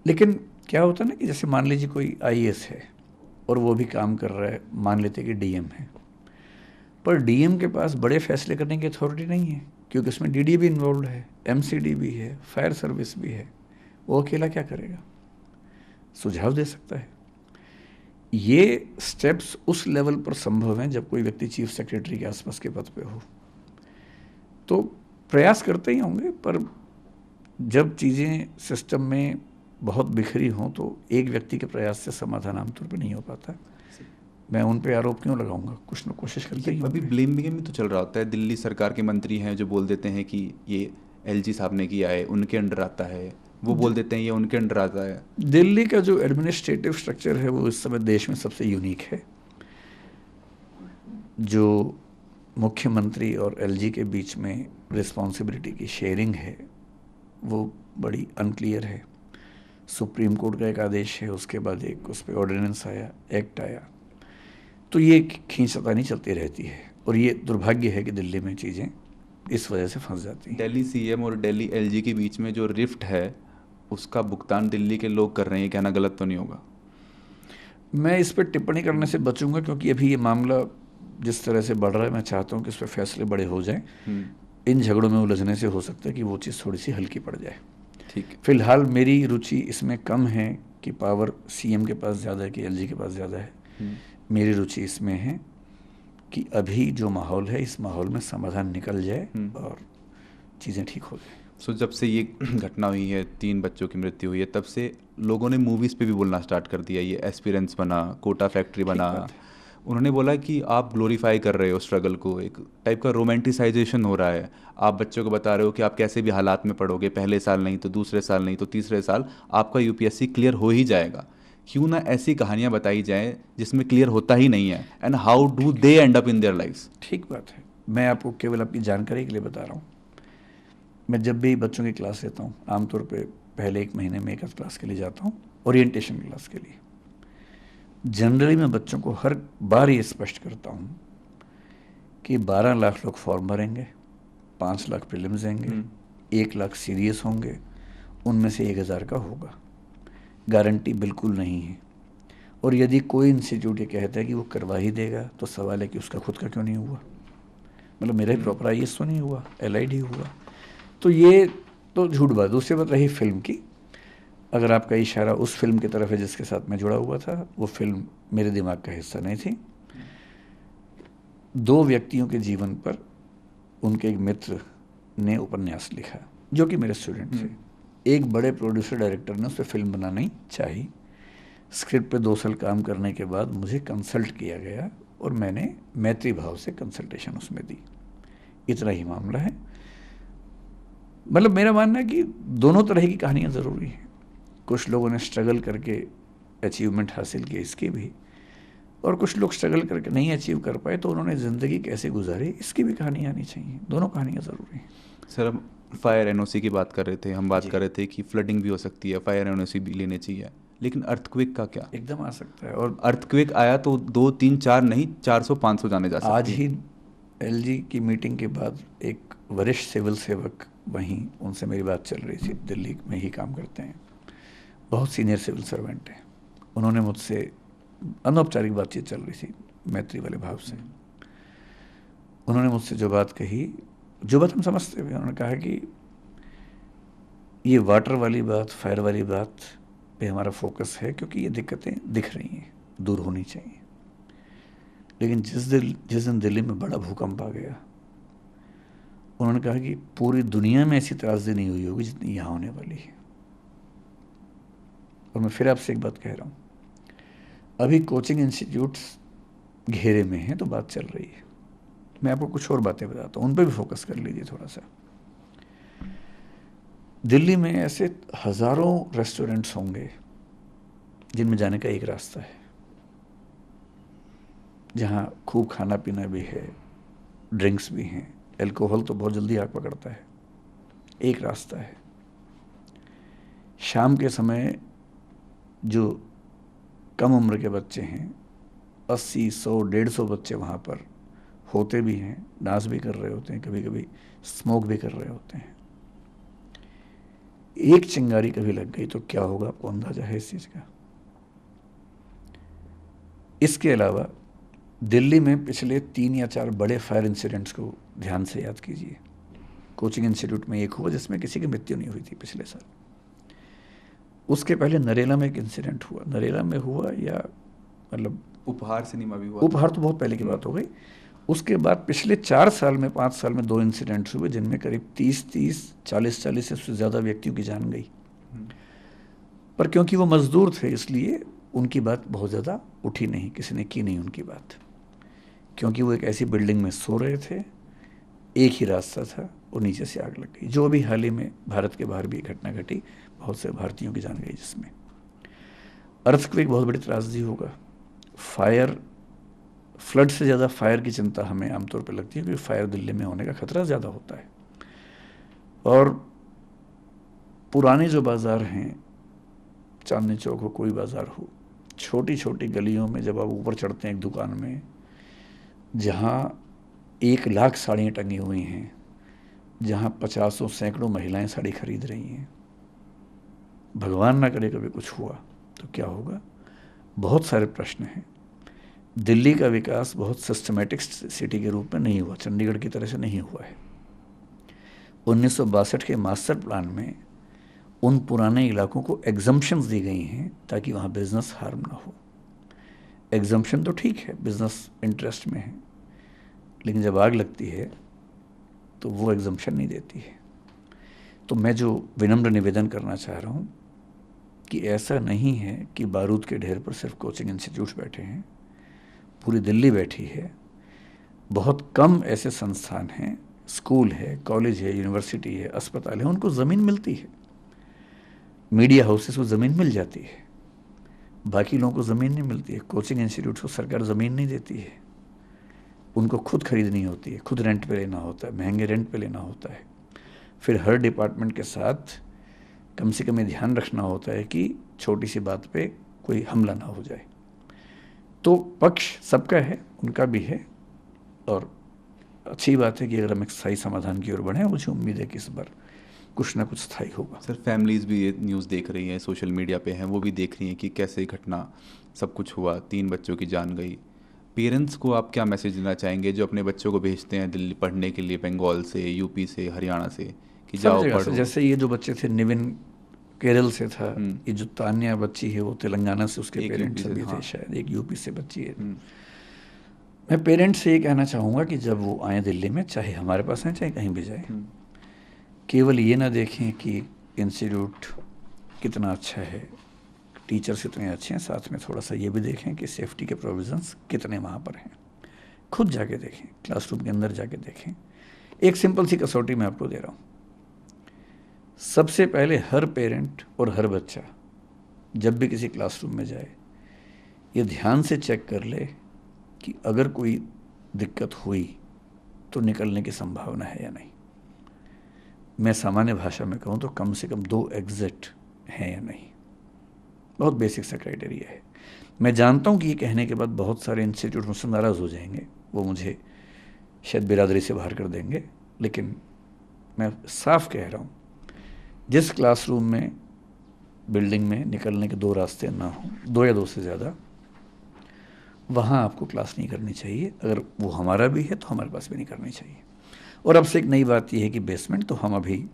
लेकिन क्या होता है ना कि जैसे मान लीजिए कोई आईएएस है और वो भी काम कर रहा है, मान लेते कि डीएम है, पर डीएम के पास बड़े फैसले करने की अथॉरिटी नहीं है, क्योंकि उसमें डीडी भी इन्वॉल्व है, एमसीडी भी है, फायर सर्विस भी है। वो अकेला क्या करेगा? सुझाव दे सकता है। ये स्टेप्स उस लेवल पर संभव हैं जब कोई व्यक्ति चीफ सेक्रेटरी के आसपास के पद पे हो, तो प्रयास करते ही होंगे, पर जब चीज़ें सिस्टम में बहुत बिखरी हों तो एक व्यक्ति के प्रयास से समाधान आमतौर पर नहीं हो पाता। मैं उन पे आरोप क्यों लगाऊंगा, कुछ न कोशिश करते ही अभी ब्लेम गेम भी तो चल रहा होता है। दिल्ली सरकार के मंत्री हैं जो बोल देते हैं कि ये एलजी साहब ने किया है, उनके अंडर आता है, वो बोल देते हैं ये उनके अंडर आता है। दिल्ली का जो एडमिनिस्ट्रेटिव स्ट्रक्चर है वो इस समय देश में सबसे यूनिक है। जो मुख्यमंत्री और एलजी के बीच में रिस्पॉन्सिबिलिटी की शेयरिंग है वो बड़ी अनक्लियर है। सुप्रीम कोर्ट का एक आदेश है, उसके बाद एक उस पर ऑर्डिनेंस आया, एक्ट आया, तो ये खींचतानी चलती रहती है। और ये दुर्भाग्य है कि दिल्ली में चीज़ें इस वजह से फंस जाती हैं। दिल्ली सीएम और दिल्ली एलजी के बीच में जो रिफ्ट है उसका भुगतान दिल्ली के लोग कर रहे हैं, कहना गलत तो नहीं होगा? मैं इस पर टिप्पणी करने से बचूंगा, क्योंकि अभी ये मामला जिस तरह से बढ़ रहा है, मैं चाहता हूँ कि इस पर फैसले बड़े हो जाएं। इन झगड़ों में उलझने से हो सकता है कि वो चीज़ थोड़ी सी हल्की पड़ जाए। ठीक है। फिलहाल मेरी रुचि इसमें कम है कि पावर सीएम के पास ज़्यादा है कि एलजी के पास ज़्यादा है। मेरी रुचि इसमें है कि अभी जो माहौल है, इस माहौल में समाधान निकल जाए और चीज़ें ठीक हो जाए। सो जब से ये घटना हुई है, 3 बच्चों की मृत्यु हुई है, तब से लोगों ने मूवीज़ पे भी बोलना स्टार्ट कर दिया। ये एस्पिरेंट्स बना, कोटा फैक्ट्री बना, उन्होंने बोला कि आप ग्लोरीफाई कर रहे हो स्ट्रगल को, एक टाइप का रोमांटिसाइजेशन हो रहा है। आप बच्चों को बता रहे हो कि आप कैसे भी हालात में पढ़ोगे, पहले साल नहीं तो दूसरे साल नहीं तो तीसरे साल आपका यूपीएससी क्लियर हो ही जाएगा। क्यों ना ऐसी कहानियाँ बताई जाएँ जिसमें क्लियर होता ही नहीं है, and how do they end up in their lifes. ठीक बात है। मैं आपको केवल अपनी जानकारी के लिए बता रहा हूँ। मैं जब भी बच्चों की क्लास लेता हूँ, आमतौर पे पहले 1 महीने में एक क्लास के लिए जाता हूँ, ओरिएंटेशन क्लास के लिए। जनरली मैं बच्चों को हर बार ये स्पष्ट करता हूँ कि 12 लाख लोग फॉर्म भरेंगे, 5 लाख प्रीलिम्स देंगे, 1 लाख सीरियस होंगे, उनमें से 1000 का होगा। गारंटी बिल्कुल नहीं है। और यदि कोई इंस्टीट्यूट ये कहता है कि वो करवा ही देगा, तो सवाल है कि उसका खुद का क्यों नहीं हुआ। मतलब मेरा ही प्रॉपर IAS तो नहीं हुआ, LID हुआ। तो ये तो झूठ बात। दूसरी बात रही फिल्म की, अगर आपका इशारा उस फिल्म की तरफ है जिसके साथ मैं जुड़ा हुआ था, वो फिल्म मेरे दिमाग का हिस्सा नहीं थी। 2 व्यक्तियों के जीवन पर उनके एक मित्र ने उपन्यास लिखा जो कि मेरे स्टूडेंट थे। एक बड़े प्रोड्यूसर डायरेक्टर ने उस पर फिल्म बनानी चाहिए। स्क्रिप्ट पे 2 साल काम करने के बाद मुझे कंसल्ट किया गया और मैंने मैत्री भाव से कंसल्टेशन उसमें दी। इतना ही मामला है। मतलब मेरा मानना है कि दोनों तरह की कहानियाँ ज़रूरी हैं। कुछ लोगों ने स्ट्रगल करके अचीवमेंट हासिल की इसकी भी, और कुछ लोग स्ट्रगल करके नहीं अचीव कर पाए तो उन्होंने ज़िंदगी कैसे गुजारी इसकी भी कहानी आनी चाहिए। दोनों कहानियाँ ज़रूरी हैं। सर, हम फायर NOC की बात कर रहे थे, हम बात जी। कर रहे थे कि फ्लडिंग भी हो सकती है, फायर NOC भी लेने चाहिए, लेकिन अर्थक्वेक का क्या? एकदम आ सकता है। और अर्थक्वेक आया तो 2 3 4 नहीं 400 500 जाने जा सकती आज है। ही LG की मीटिंग के बाद एक वरिष्ठ सिविल सेवक, वहीं उनसे मेरी बात चल रही थी, दिल्ली में ही काम करते हैं, बहुत सीनियर सिविल सर्वेंट हैं। उन्होंने मुझसे अनौपचारिक बातचीत चल रही थी मैत्री वाले भाव से। उन्होंने मुझसे जो बात कही, जो बात हम समझते हुए, उन्होंने कहा कि ये वाटर वाली बात, फायर वाली बात पे हमारा फोकस है क्योंकि ये दिक्कतें दिख रही हैं, दूर होनी चाहिए। लेकिन जिस दिन दिल्ली में बड़ा भूकंप आ गया, उन्होंने कहा कि पूरी दुनिया में ऐसी त्रासदी नहीं हुई होगी जितनी यहाँ होने वाली है। और मैं फिर आपसे एक बात कह रहा हूँ, अभी कोचिंग इंस्टीट्यूट्स घेरे में हैं तो बात चल रही है। मैं आपको कुछ और बातें बताता हूँ, उन पर भी फोकस कर लीजिए थोड़ा सा। दिल्ली में ऐसे हज़ारों रेस्टोरेंट्स होंगे जिनमें जाने का एक रास्ता है, जहाँ खूब खाना पीना भी है, ड्रिंक्स भी हैं, अल्कोहल तो बहुत जल्दी आग पकड़ता है। एक रास्ता है। शाम के समय जो कम उम्र के बच्चे हैं, 80 100 150 बच्चे वहाँ पर होते भी हैं, डांस भी कर रहे होते हैं, कभी कभी स्मोक भी कर रहे होते हैं। एक चिंगारी कभी लग गई तो क्या होगा, आपको अंदाजा है इस चीज़ का? इसके अलावा दिल्ली में पिछले 3 या 4 बड़े फायर इंसिडेंट्स को ध्यान से याद कीजिए। कोचिंग इंस्टीट्यूट में एक हुआ जिसमें किसी की मृत्यु नहीं हुई थी पिछले साल। उसके पहले नरेला में एक इंसिडेंट हुआ। नरेला में हुआ या मतलब उपहार सिनेमा भी हुआ। उपहार तो बहुत पहले की बात हो गई। उसके बाद पिछले 4 साल में, 5 साल में 2 इंसिडेंट्स हुए जिनमें करीब 30 40 से ज़्यादा व्यक्तियों की जान गई। पर क्योंकि वो मजदूर थे इसलिए उनकी बात बहुत ज़्यादा उठी नहीं, किसी ने की नहीं उनकी बात, क्योंकि वो एक ऐसी बिल्डिंग में सो रहे थे, एक ही रास्ता था और नीचे से आग लग गई। जो अभी हाल ही में भारत के बाहर भी घटना घटी, बहुत से भारतीयों की जान गई जिसमें। अर्थक्वेक बहुत बड़ी त्रासदी होगा। फायर, फ्लड से ज़्यादा फायर की चिंता हमें आमतौर पर लगती है क्योंकि फायर दिल्ली में होने का खतरा ज़्यादा होता है। और पुराने जो बाज़ार हैं, चांदनी चौक हो, कोई बाज़ार हो, छोटी छोटी गलियों में जब आप ऊपर चढ़ते हैं एक दुकान में जहाँ 1 लाख साड़ियाँ टंगी हुई हैं, जहाँ 50 सैकड़ों महिलाएं साड़ी खरीद रही हैं, भगवान ना करे कभी कुछ हुआ तो क्या होगा? बहुत सारे प्रश्न हैं। दिल्ली का विकास बहुत सिस्टमेटिक सिटी के रूप में नहीं हुआ, चंडीगढ़ की तरह से नहीं हुआ है। 1962 के मास्टर प्लान में उन पुराने इलाकों को एग्जम्पशंस दी गई हैं ताकि वहाँ बिजनेस हार्म ना हो। एग्जम्पशन तो ठीक है, बिजनेस इंटरेस्ट में है, लेकिन जब आग लगती है तो वो एग्जम्पशन नहीं देती है। तो मैं जो विनम्र निवेदन करना चाह रहा हूँ कि ऐसा नहीं है कि बारूद के ढेर पर सिर्फ कोचिंग इंस्टीट्यूट्स बैठे हैं, पूरी दिल्ली बैठी है। बहुत कम ऐसे संस्थान हैं, स्कूल है, कॉलेज है, यूनिवर्सिटी है, अस्पताल है, उनको ज़मीन मिलती है। मीडिया हाउसेस को ज़मीन मिल जाती है, बाकी लोगों को ज़मीन नहीं मिलती है। कोचिंग इंस्टीट्यूट को सरकार ज़मीन नहीं देती है, उनको खुद खरीदनी होती है, खुद रेंट पे लेना होता है, महंगे रेंट पे लेना होता है। फिर हर डिपार्टमेंट के साथ कम से कम ये ध्यान रखना होता है कि छोटी सी बात पे कोई हमला ना हो जाए। तो पक्ष सबका है, उनका भी है, और अच्छी बात है कि अगर हम एक स्थायी समाधान की ओर बढ़े, मुझे उम्मीद है कि इस बार कुछ ना कुछ स्थायी होगा। सर फैमिलीज़ भी ये न्यूज़ देख रही हैं, सोशल मीडिया पे हैं, वो भी देख रही हैं कि कैसे घटना सब कुछ हुआ, 3 बच्चों की जान गई। पेरेंट्स को आप क्या मैसेज देना चाहेंगे जो अपने बच्चों को भेजते हैं दिल्ली पढ़ने के लिए, बंगाल से, यूपी से, हरियाणा से, कि सब जाओ जगह से, पढ़ो? जैसे ये जो बच्चे थे, निविन केरल से था, हम्म। ये जो तान्या बच्ची है वो तेलंगाना से, उसके एक पेरेंट्स यूपी से, अभी थे हाँ। शायद, एक यूपी से बच्ची है। हम्म। मैं पेरेंट्स से ये कहना चाहूँगा कि जब वो आए दिल्ली में, चाहे हमारे पास आए चाहे कहीं भी जाए, हम्म। केवल ये ना देखें कि इंस्टीट्यूट कितना अच्छा है, टीचर्स कितने अच्छे हैं, साथ में थोड़ा सा ये भी देखें कि सेफ्टी के प्रोविज़न्स कितने वहाँ पर हैं। खुद जाके देखें, क्लासरूम के अंदर जाके देखें। एक सिंपल सी कसौटी मैं आपको दे रहा हूँ। सबसे पहले हर पेरेंट और हर बच्चा जब भी किसी क्लासरूम में जाए, ये ध्यान से चेक कर ले कि अगर कोई दिक्कत हुई तो निकलने की संभावना है या नहीं। मैं सामान्य भाषा में कहूँ तो कम से कम 2 एग्जिट हैं या नहीं। बहुत बेसिक सा क्राइटेरिया है। मैं जानता हूँ कि ये कहने के बाद बहुत सारे इंस्टीट्यूट मुझसे नाराज़ हो जाएंगे, वो मुझे शायद बिरादरी से बाहर कर देंगे, लेकिन मैं साफ कह रहा हूँ, जिस क्लासरूम में, बिल्डिंग में निकलने के 2 रास्ते ना हों, 2 या 2 से ज़्यादा, वहाँ आपको क्लास नहीं करनी चाहिए। अगर वो हमारा भी है तो हमारे पास भी नहीं करनी चाहिए। और अब से एक नई बात यह है कि बेसमेंट, तो हम अभी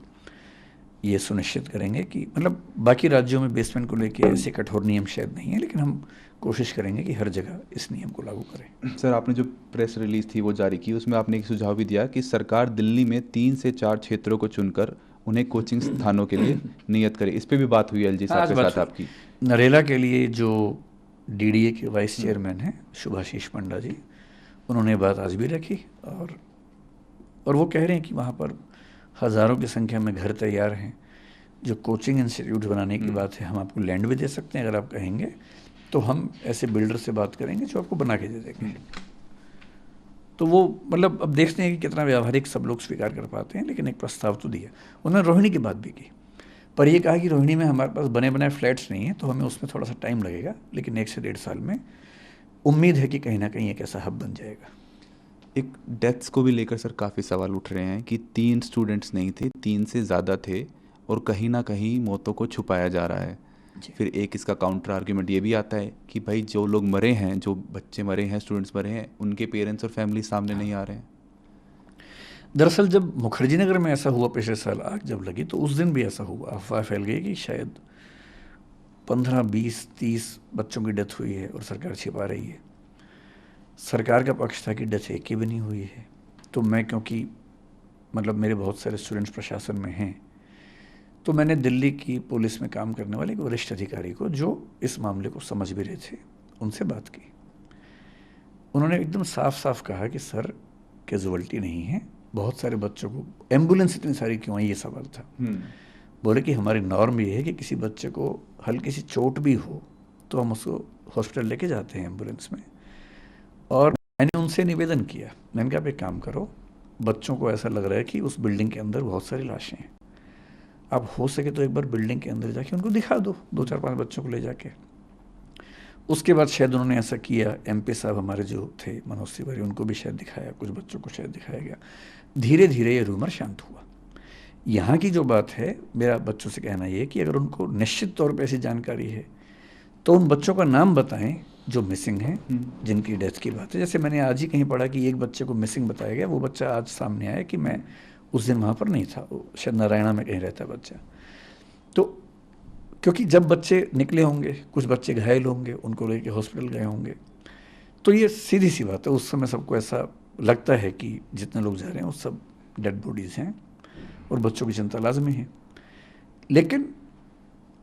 ये सुनिश्चित करेंगे कि, मतलब बाकी राज्यों में बेसमेंट को लेके ऐसे कठोर नियम शायद नहीं है, लेकिन हम कोशिश करेंगे कि हर जगह इस नियम को लागू करें। सर आपने जो प्रेस रिलीज थी वो जारी की, उसमें आपने एक सुझाव भी दिया कि सरकार दिल्ली में 3 से 4 क्षेत्रों को चुनकर उन्हें कोचिंग स्थानों के लिए नियत करे। इस पे भी बात हुई एलजी साहब आज के बात साथ हुई। आपकी? नरेला के लिए जो डीडीए के वाइस चेयरमैन हैं शुभाशीष पंडा जी, उन्होंने बात आज भी रखी, और वो कह रहे हैं कि वहाँ पर हज़ारों की संख्या में घर तैयार हैं। जो कोचिंग इंस्टीट्यूट बनाने की बात है, हम आपको लैंड भी दे सकते हैं अगर आप कहेंगे, तो हम ऐसे बिल्डर से बात करेंगे जो आपको बना के दे देंगे। तो वो, मतलब अब देखते हैं कि कितना व्यावहारिक सब लोग स्वीकार कर पाते हैं, लेकिन एक प्रस्ताव तो दिया। उन्होंने रोहिणी की बात भी की, पर ये कहा कि रोहिणी में हमारे पास बने बनाए फ्लैट्स नहीं हैं, तो हमें उसमें थोड़ा सा टाइम लगेगा, लेकिन 1 से 1.5 साल में उम्मीद है कि कहीं ना कहीं एक ऐसा हब बन जाएगा। एक डेथ्स को भी लेकर सर काफ़ी सवाल उठ रहे हैं कि 3 स्टूडेंट्स नहीं थे, 3 से ज़्यादा थे, और कहीं ना कहीं मौतों को छुपाया जा रहा है। फिर एक इसका काउंटर आर्ग्यूमेंट ये भी आता है कि भाई जो लोग मरे हैं, जो बच्चे मरे हैं, स्टूडेंट्स मरे हैं, उनके पेरेंट्स और फैमिली सामने नहीं आ रहे हैं। दरअसल जब मुखर्जी नगर में ऐसा हुआ पिछले साल, आग जब लगी, तो उस दिन भी ऐसा हुआ, अफवाह फैल गई कि शायद 15, 20, 30 बच्चों की डेथ हुई है और सरकार छिपा रही है। सरकार का पक्ष था कि डेथ एक की भी नहीं हुई है। तो मैं, क्योंकि मतलब मेरे बहुत सारे स्टूडेंट्स प्रशासन में हैं, तो मैंने दिल्ली की पुलिस में काम करने वाले एक वरिष्ठ अधिकारी को, जो इस मामले को समझ भी रहे थे, उनसे बात की। उन्होंने एकदम साफ साफ कहा कि सर कैजुअल्टी नहीं है, बहुत सारे बच्चों को, एम्बुलेंस इतनी सारी क्यों आई, ये सवाल था। बोले कि हमारी नॉर्म ये है कि किसी बच्चे को हल्की सी चोट भी हो तो हम उसको हॉस्पिटल लेके जाते हैं एम्बुलेंस में। और मैंने उनसे निवेदन किया, मैंने कहा आप एक काम करो, बच्चों को ऐसा लग रहा है कि उस बिल्डिंग के अंदर बहुत सारी लाशें हैं, आप हो सके तो एक बार बिल्डिंग के अंदर जाके उनको दिखा दो, 2, 4, 5 बच्चों को ले जाके। उसके बाद शायद उन्होंने ऐसा किया, एमपी साहब हमारे जो थे मनोज तिवारी, उनको भी शायद दिखाया, कुछ बच्चों को शायद दिखाया गया। धीरे धीरे ये रूमर शांत हुआ। यहाँ की जो बात है, मेरा बच्चों से कहना ये है कि अगर उनको निश्चित तौर पर ऐसी जानकारी है तो उन बच्चों का नाम बताएं जो मिसिंग हैं, जिनकी डेथ की बात है। जैसे मैंने आज ही कहीं पढ़ा कि एक बच्चे को मिसिंग बताया गया, वो बच्चा आज सामने आया कि मैं उस दिन वहाँ पर नहीं था, शायद नारायणा में कहीं रहता है बच्चा। तो क्योंकि जब बच्चे निकले होंगे, कुछ बच्चे घायल होंगे, उनको लेके हॉस्पिटल गए होंगे, तो ये सीधी सी बात है, उस समय सबको ऐसा लगता है कि जितने लोग जा रहे हैं वो सब डेड बॉडीज़ हैं और बच्चों की चिंता लाजमी है। लेकिन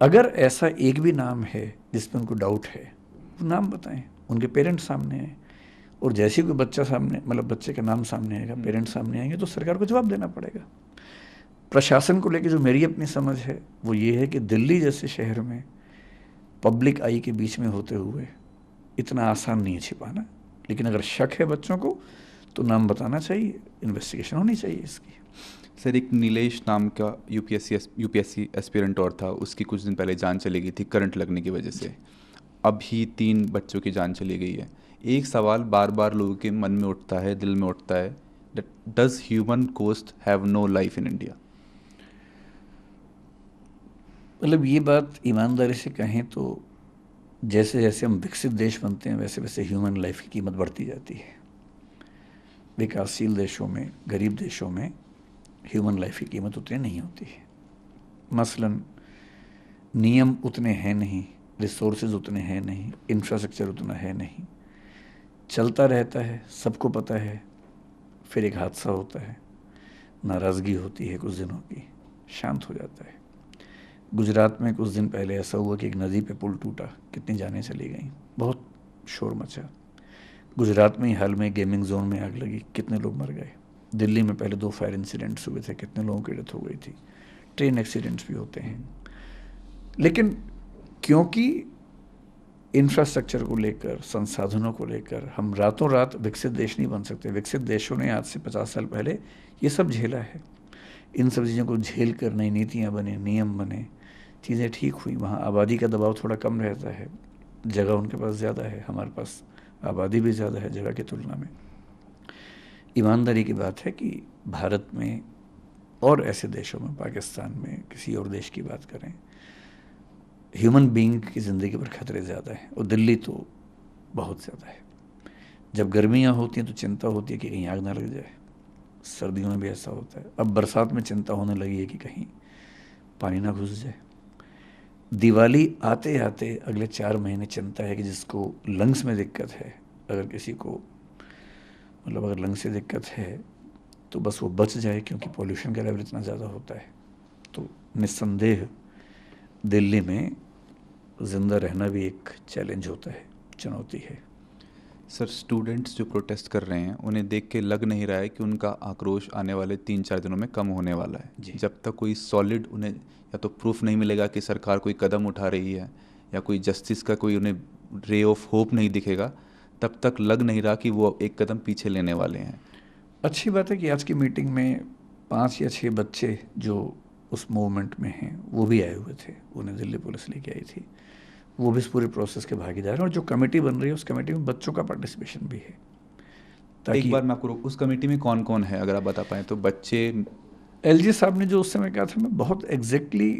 अगर ऐसा एक भी नाम है जिसमें उनको डाउट है, वो नाम बताएं, उनके पेरेंट्स सामने हैं, और जैसे ही कोई बच्चा सामने, मतलब बच्चे का नाम सामने आएगा, पेरेंट्स सामने आएंगे, तो सरकार को जवाब देना पड़ेगा। प्रशासन को लेकर जो मेरी अपनी समझ है वो ये है कि दिल्ली जैसे शहर में पब्लिक आई के बीच में होते हुए इतना आसान नहीं है छिपाना, लेकिन अगर शक है बच्चों को तो नाम बताना चाहिए, इन्वेस्टिगेशन होनी चाहिए इसकी। सर एक नीलेश नाम का यूपीएससी एस्पिरेंट और था, उसकी कुछ दिन पहले जान चली गई थी करंट लगने की वजह से। अभी 3 बच्चों की जान चली गई है। एक सवाल बार बार लोगों के मन में उठता है, दिल में उठता है, does human cost have no life in India? मतलब ये बात ईमानदारी से कहें तो जैसे जैसे हम विकसित देश बनते हैं वैसे वैसे ह्यूमन लाइफ की कीमत बढ़ती जाती है। विकासशील देशों में, गरीब देशों में ह्यूमन लाइफ की कीमत उतनी नहीं होती है। मसलन नियम उतने हैं नहीं, रिसोर्सेज उतने हैं नहीं, इंफ्रास्ट्रक्चर उतना है नहीं, चलता रहता है, सबको पता है, फिर एक हादसा होता है, नाराज़गी होती है कुछ दिनों की, शांत हो जाता है। गुजरात में कुछ दिन पहले ऐसा हुआ कि एक नदी पे पुल टूटा, कितनी जानें चली गई, बहुत शोर मचा। गुजरात में ही हाल में गेमिंग जोन में आग लगी, कितने लोग मर गए। दिल्ली में पहले 2 फायर इंसिडेंट्स हुए थे, कितने लोगों की डेथ हो गई थी। ट्रेन एक्सीडेंट्स भी होते हैं। लेकिन क्योंकि इंफ्रास्ट्रक्चर को लेकर, संसाधनों को लेकर हम रातों रात विकसित देश नहीं बन सकते। विकसित देशों ने आज से 50 साल पहले ये सब झेला है। इन सब चीज़ों को झेल कर नई नीतियाँ बने, नियम बने, चीज़ें ठीक हुई। वहाँ आबादी का दबाव थोड़ा कम रहता है, जगह उनके पास ज़्यादा है, हमारे पास आबादी भी ज़्यादा है जगह की तुलना में। ईमानदारी की बात है कि भारत में और ऐसे देशों में, पाकिस्तान में, किसी और देश की बात करें, ह्यूमन बीइंग की ज़िंदगी पर खतरे ज़्यादा है, और दिल्ली तो बहुत ज़्यादा है। जब गर्मियाँ होती हैं तो चिंता होती है कि कहीं आग ना लग जाए, सर्दियों में भी ऐसा होता है। अब बरसात में चिंता होने लगी है कि कहीं पानी ना घुस जाए। दिवाली आते आते अगले 4 महीने चिंता है कि जिसको लंग्स में दिक्कत है, अगर किसी को मतलब अगर लंग्स से दिक्कत है तो बस वो बच जाए, क्योंकि पॉल्यूशन का लेवल इतना ज़्यादा होता है। तो निस्संदेह दिल्ली में ज़िंदा रहना भी एक चैलेंज होता है, चुनौती है। सर स्टूडेंट्स जो प्रोटेस्ट कर रहे हैं उन्हें देख के लग नहीं रहा है कि उनका आक्रोश आने वाले 3-4 दिनों में कम होने वाला है। जब तक कोई सॉलिड उन्हें या तो प्रूफ नहीं मिलेगा कि सरकार कोई कदम उठा रही है या कोई जस्टिस का कोई उन्हें रे ऑफ होप नहीं दिखेगा, तब तक लग नहीं रहा कि वो एक कदम पीछे लेने वाले हैं। अच्छी बात है कि आज की मीटिंग में 5 या 6 बच्चे जो उस मूवमेंट में हैं वो भी आए हुए थे, उन्हें दिल्ली पुलिस लेके आई थी। वो भी इस पूरे प्रोसेस के भागीदार हैं, और जो कमेटी बन रही है उस कमेटी में बच्चों का पार्टिसिपेशन भी है। एक बार मैं आपको उस कमेटी में कौन कौन है अगर आप बता पाएँ तो? बच्चे, एलजी साहब ने जो उस समय कहा था मैं बहुत एग्जैक्टली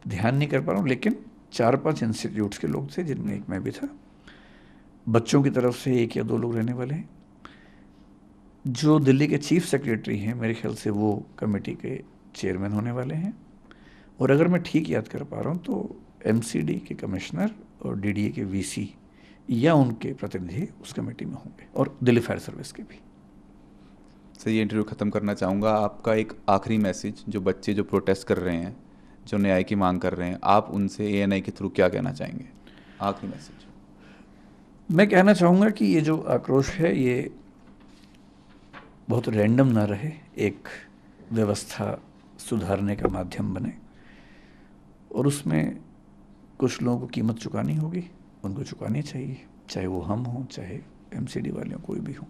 ध्यान नहीं कर पा रहा हूँ, लेकिन 4-5 इंस्टीट्यूट्स के लोग थे, जिनमें एक मैं भी था। बच्चों की तरफ से 1 या 2 लोग रहने वाले हैं। जो दिल्ली के चीफ सेक्रेटरी हैं, मेरे ख्याल से वो कमेटी के चेयरमैन होने वाले हैं। और अगर मैं ठीक याद कर पा रहा हूँ तो एमसीडी के कमिश्नर और डीडीए के वीसी या उनके प्रतिनिधि उस कमेटी में होंगे, और दिल्ली फायर सर्विस के भी। सर ये इंटरव्यू ख़त्म करना चाहूँगा। आपका एक आखिरी मैसेज, जो बच्चे जो प्रोटेस्ट कर रहे हैं, जो न्याय की मांग कर रहे हैं, आप उनसे एएनआई के थ्रू क्या कहना चाहेंगे? आखिरी मैसेज। मैं कहना चाहूँगा कि ये जो आक्रोश है ये बहुत रैंडम ना रहे, एक व्यवस्था सुधारने का माध्यम बने, और उसमें कुछ लोगों को कीमत चुकानी होगी, उनको चुकानी चाहिए, चाहे वो हम हों, चाहे एमसीडी वाले हों, कोई भी हों।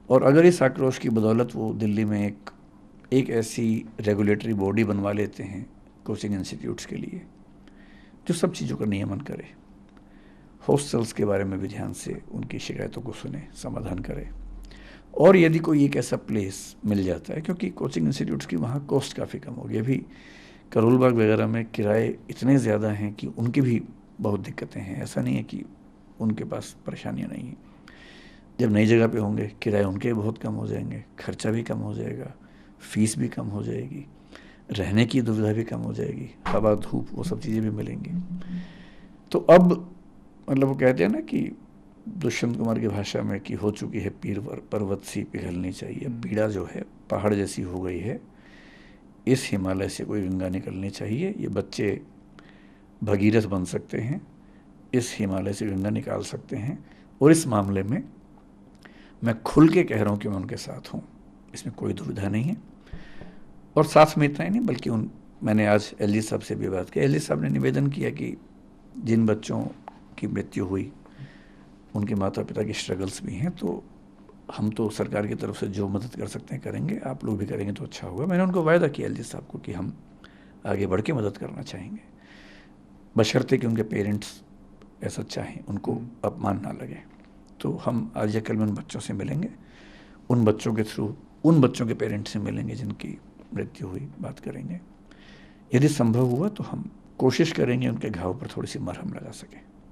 और अगर इस आक्रोश की बदौलत वो दिल्ली में एक ऐसी रेगुलेटरी बॉडी बनवा लेते हैं कोचिंग इंस्टीट्यूट्स के लिए जो सब चीज़ों का नियमन करे, हॉस्टल्स के बारे में भी ध्यान से उनकी शिकायतों को सुने, समाधान करे, और यदि कोई एक ऐसा प्लेस मिल जाता है, क्योंकि कोचिंग इंस्टीट्यूट्स की वहाँ कॉस्ट काफ़ी कम होगी। अभी करोल बाग वगैरह में किराए इतने ज़्यादा हैं कि उनकी भी बहुत दिक्कतें हैं। ऐसा नहीं है कि उनके पास परेशानियाँ नहीं हैं। जब नई जगह पे होंगे किराए उनके बहुत कम हो जाएंगे, खर्चा भी कम हो जाएगा, फीस भी कम हो जाएगी, रहने की दुविधा भी कम हो जाएगी, हवा धूप वो सब चीज़ें भी मिलेंगी। तो अब मतलब वो कहते हैं ना कि दुष्यंत कुमार की भाषा में कि हो चुकी है पीर पर्वत सी पिघलनी चाहिए। पीड़ा जो है पहाड़ जैसी हो गई है, इस हिमालय से कोई गंगा निकलनी चाहिए। ये बच्चे भगीरथ बन सकते हैं, इस हिमालय से गंगा निकाल सकते हैं, और इस मामले में मैं खुल के कह रहा हूँ कि मैं उनके साथ हूँ, इसमें कोई दुविधा नहीं है। और साथ में इतना ही नहीं, बल्कि मैंने आज एलजी साहब से भी बात की। एलजी साहब ने निवेदन किया कि जिन बच्चों की मृत्यु हुई उनके माता पिता की स्ट्रगल्स भी हैं, तो हम तो सरकार की तरफ से जो मदद कर सकते हैं करेंगे, आप लोग भी करेंगे तो अच्छा होगा। मैंने उनको वायदा किया एलजी साहब को कि हम आगे बढ़ के मदद करना चाहेंगे, बशर्ते कि उनके पेरेंट्स ऐसा चाहें, उनको अपमान ना लगे। तो हम आज या कल में उन बच्चों से मिलेंगे, उन बच्चों के थ्रू उन बच्चों के पेरेंट्स से मिलेंगे जिनकी मृत्यु हुई, बात करेंगे। यदि संभव हुआ तो हम कोशिश करेंगे उनके घाव पर थोड़ी सी मरहम लगा सकें।